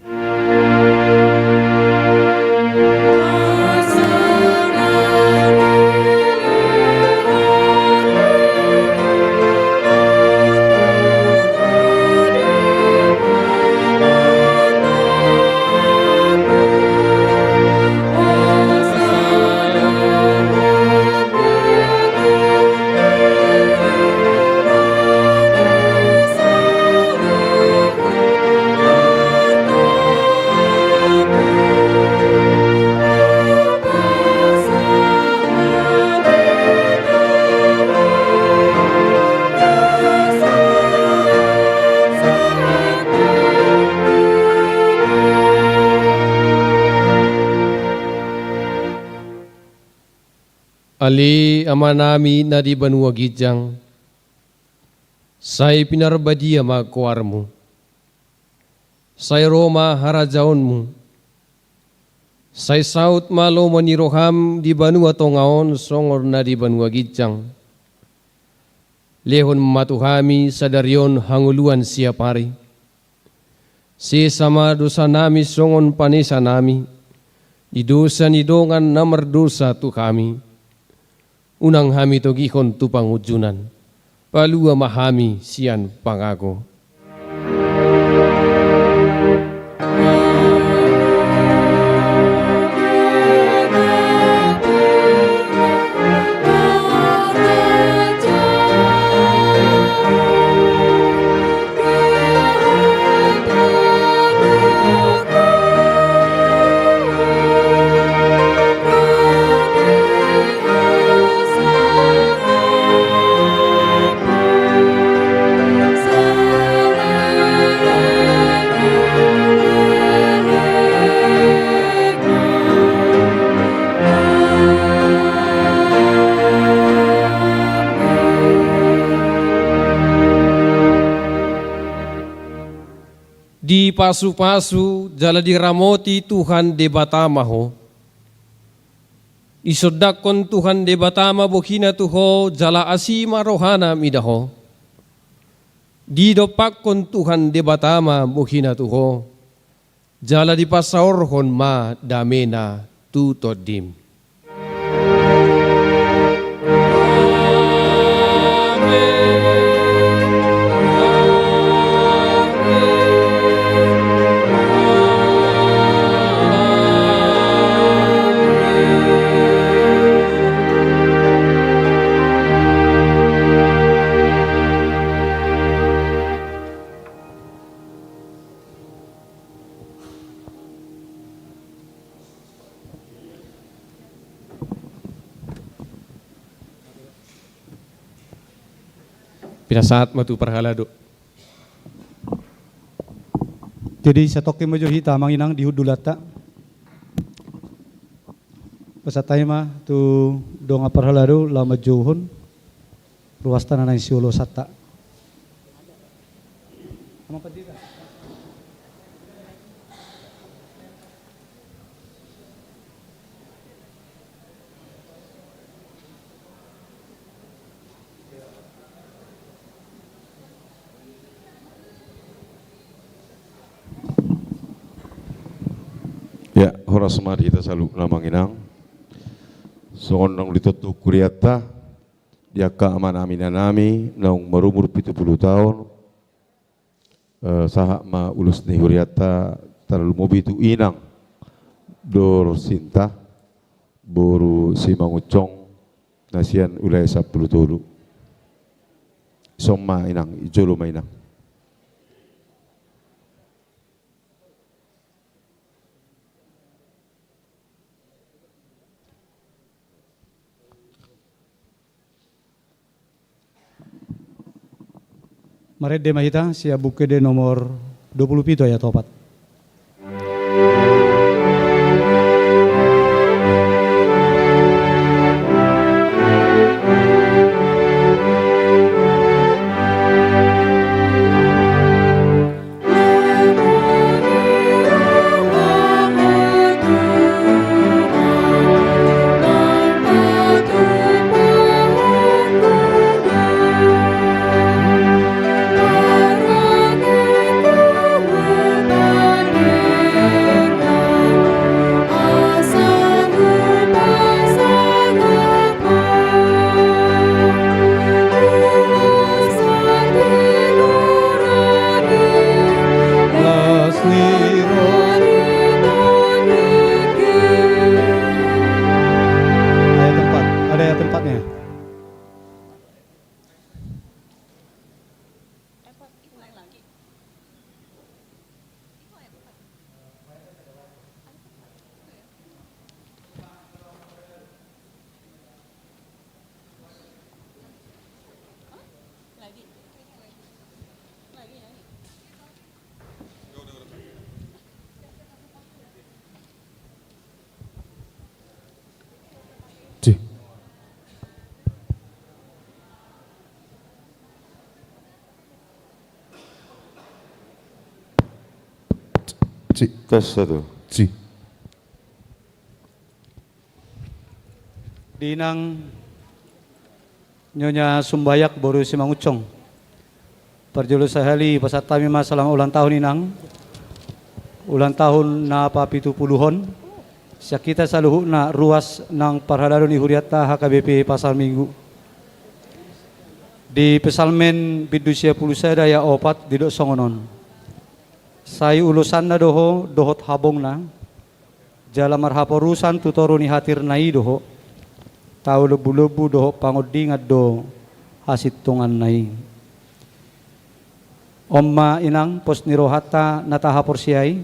Ali amanami na di Banua Gijang, say pinarbadiya magkuarmo, say Roma harajaonmu, say South malo maniroham di Banua Tongaon songor na di Banua Gijang, lehon matuhami sa daryon hanguluan siya pari, si sama dosa nami songon panisa nami, di dosa nidongan na merdosa tu kami, unang hami to gihon tu pangujunan, palua mahami sian pangago. Di pasu-pasu jala diramoti Tuhan de batamaho. Isodakon Tuhan de batama bohina tuho jala asima rohana midaho. Di dopakon Tuhan de batama bohina tuho jala di pasaorhon ma damena tutodim. Pinasaat matu parhalado. Jadi satoke mojo hita manginang di hudulata. Pasatay ma tu donga parhalado lama johon. Ruwasta na siolo sata. Ama padita. Ya, horas mari kita selalu namanginang. Soonang litoto kuriata, diaka amanamina nami, naung marumur 70 tahun. Saha ma ulus ni huriata terlalu mobi tu inang. Dor sinta, boru si mangucong, nasian ulai 10 tulu. Somma inang, ijolo mainang. Marede mahita sia buku de nomor 27 ya topat. Tempatnya. Tes satu. Dinang Nyonya Sumbayak Boru Simangucong. Perjulus sahali pasatami masalah ulang tahun inang. Ulang tahun na papitupuluhon. Sakita saluhu na ruas nang parhaladon ni Huriata HKBP Pasar Minggu. Di pesalmen bidusia pulusa daya opat didok songonon. Sai ulusan na dohot habong na. Jala marhaporusan tutoro ni hatir nai doho. Tau lebu-lebu doho pangodingat do hasit tungan nai. Omma inang pos nirohata natahapor siai.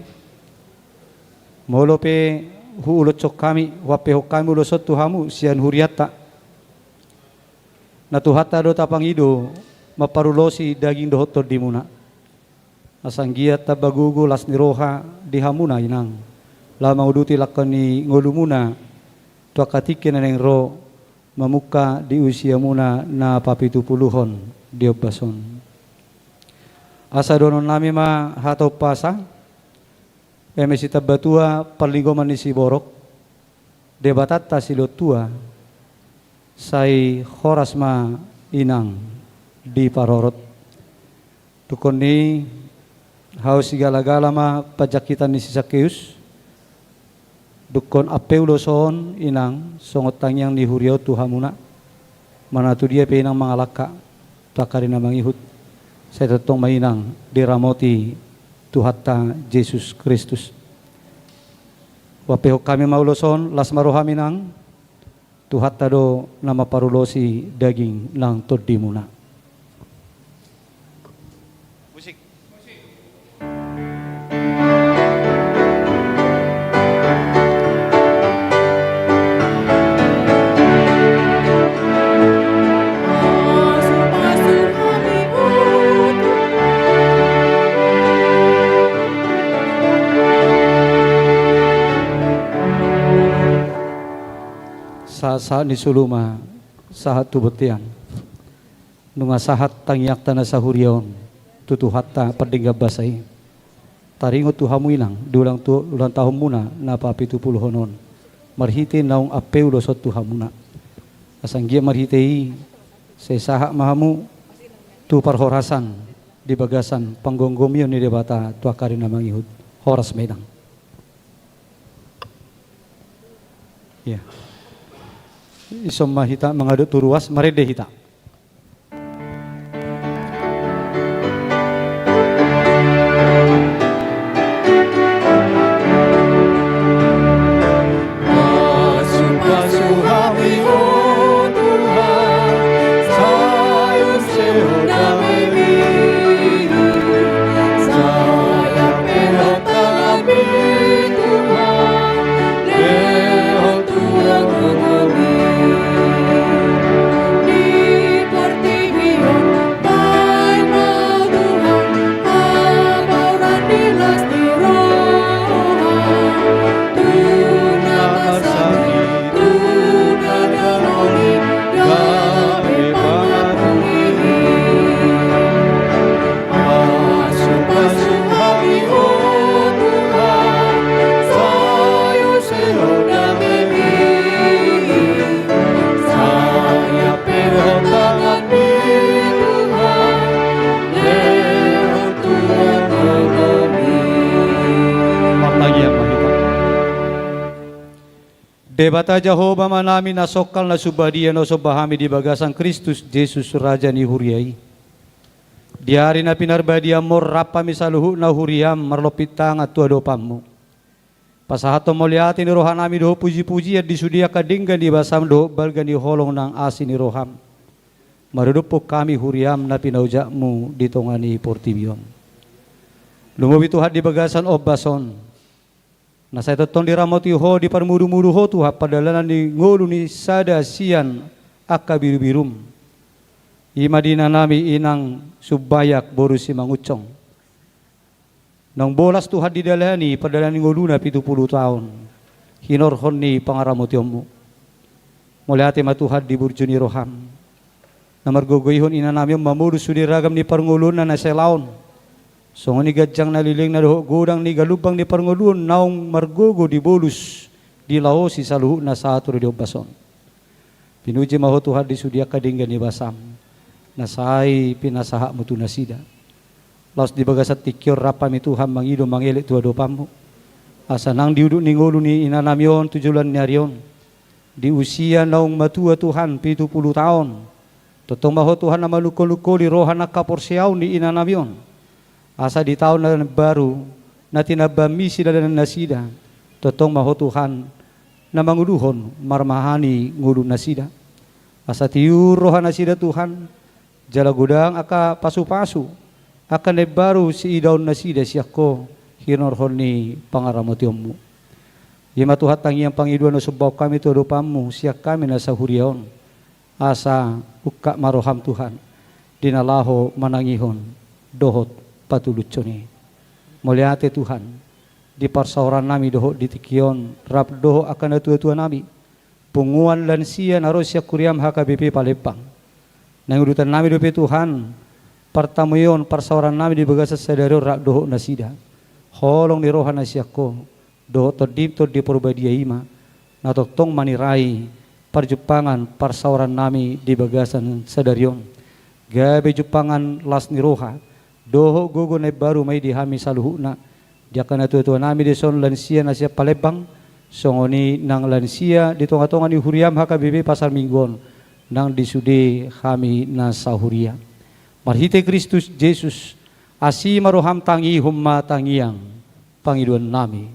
Molope hu ulot cok kami wape hok kami ulosot tuhamu sian huriata. Natuhata do tapangido maparulosi daging dohot to dimuna. Asanggiat tabagugu las niroha dihamuna inang. Lama uduti lakani ngolumuna tuakatikin neng ro mamuka di usia muna na papitupuluhon diobason. Asa donon nami ma hatau pasa emesi tabatua perligoman ni siborok debatata silotua sai horas ma inang di parorot tukoni haus segala-gala ma pajakitan ni Sakeus dukon apeulo son inang songot tangyang ni huriau tuhamuna manatu dia penang mangalaka takarina mangihut saya tetong mainang diramoti Tuhatta Yesus Kristus wapeho kami mauloson las marohaminang Tuhatta do nama parulosi daging nang todimuna. Saat ni suluma sahat tu betian nunga sahat tangyak tanah sahurion tutu hatta perdingga basai taringo tu hamuinang dulang tu ulang tahun muna na papi tu puluhonon marhite naung apeu losot tu hamuna asanggia marhitei sesahak mahamu tu parhorasan di bagasan panggonggomion ni debata tu akarina mangihut horas medang ya. Isomma hita mengaduk turuas marede hita. Pasuh-pasuh kami oh Tuhan, sayur sehoda Debata Jehovah manami nasokal na subadian o sobahami di bagasan Kristus Jesus Raja ni huriai. Di hari na pinarbadian mo rapami sa luhu na huriam marlopitang at tuadopam mo. Pasahato mo liati ni rohan nami doho puji-puji at disudia kadinggan di basam doho balgan di holong ng asin ni roham. Marudupok kami huriam na pinaujak mo dito nga ni Portibion. Lumubituhat di bagasan o bason. Nasa ito di ramoti ho di parmudu-mudu ho tuha padalanan ni ngulu ni sada siyan akka biru-birum. Ima dina nami inang subayak boru si mangucong. Nang bolas tuha di dalani padalanan ni ngulu na 70 tahun. Hinorhon ni pangaramoti mo. Mula ati matuhad di burjo ni roham. Na margogoyhon ina nami mamudu sudiragam ni parngulun na naselaon. So ni gadyang naliling na doho gudang ni galubang ni parngulun naong margogo di bolus di lao si saluhu na sa ato di bason. Pinuji maho Tuhan di sudia kadinggan ni basam nasai pinasaha mo tu nasida. Laos di bagasat tikyor rapami Tuhan mangido mangelik tua dopamu. Asa nang diuduk ni ngulu ni inanamion 7 bulan nyarion. Di usia naong matua Tuhan 70 tahun. Totong maho Tuhan na maluko-luko di rohan na kaporsiaw ni inanamion. Asa di tahun na baru na tinabamisi na nasida totong maho Tuhan na manguluhon marmahani ngulu nasida. Asa tiur rohan nasida Tuhan jala gudang aka pasu-pasu aka nebaru si idaun nasida siyako hinorhon ni pangaramotiomu. Yema Tuhan tangiang pangiduan no subaw kami tuadopamu siyak kami na sa huriaon. Asa ukka maroham Tuhan dinalaho manangihon dohot patuluconi. Muliate Tuhan di parsauran nami doho di tikion rap doho akan tua-tua nami punguan lansia narosya kuriam HKBP Palembang nangurutan nami dope Tuhan partamuyon parsauran nami di bagasa sadaro rap doho nasida holong ni rohan nasyako doho todip di porbadia ima natotong manirai parjupangan parsauran nami di bagasan sadarion gabe jupangan las ni roha doho gogo na baru may dihami sa luhu na diya ka natutuwa nami di son lansia na siya Palembang songoni ng lansia dito nga tonga ni huriam HKBP Pasar Minggon nang disudi kami na sa huria marhite Kristus Jesus asi maroham tangi humma tangiang Panginoon nami.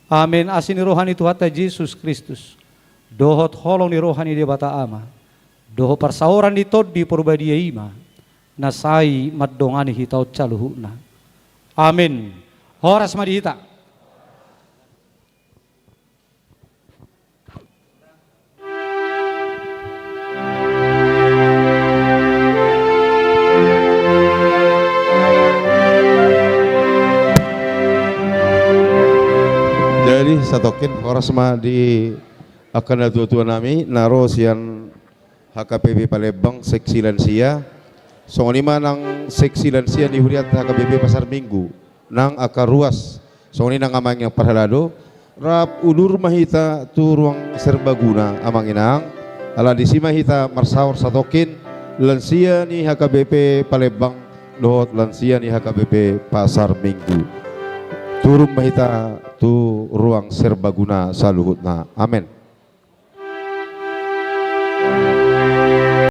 Amen. Asin ni rohani Tuhata Jesus Kristus dohot holong ni rohani di bata ama doho parsauran di tod di porbadia ima nasai maddongani hitaw caluhuna. Amin. Horas madihita. Jadi satokin horas ma di akan tua nami naro sian HKBP Palembang seksi lansia. So lima nang seksi lansia di huriat HKBP Pasar Minggu nang akar ruas. So ini nang amang yang parhalado rap ulur mahita tu ruang serbaguna amang inang ala di sima hita marsaur satokin lansia ni HKBP Palembang dohot lansia ni HKBP Pasar Minggu turun mahita tu ruang serbaguna saluhutna. Amin.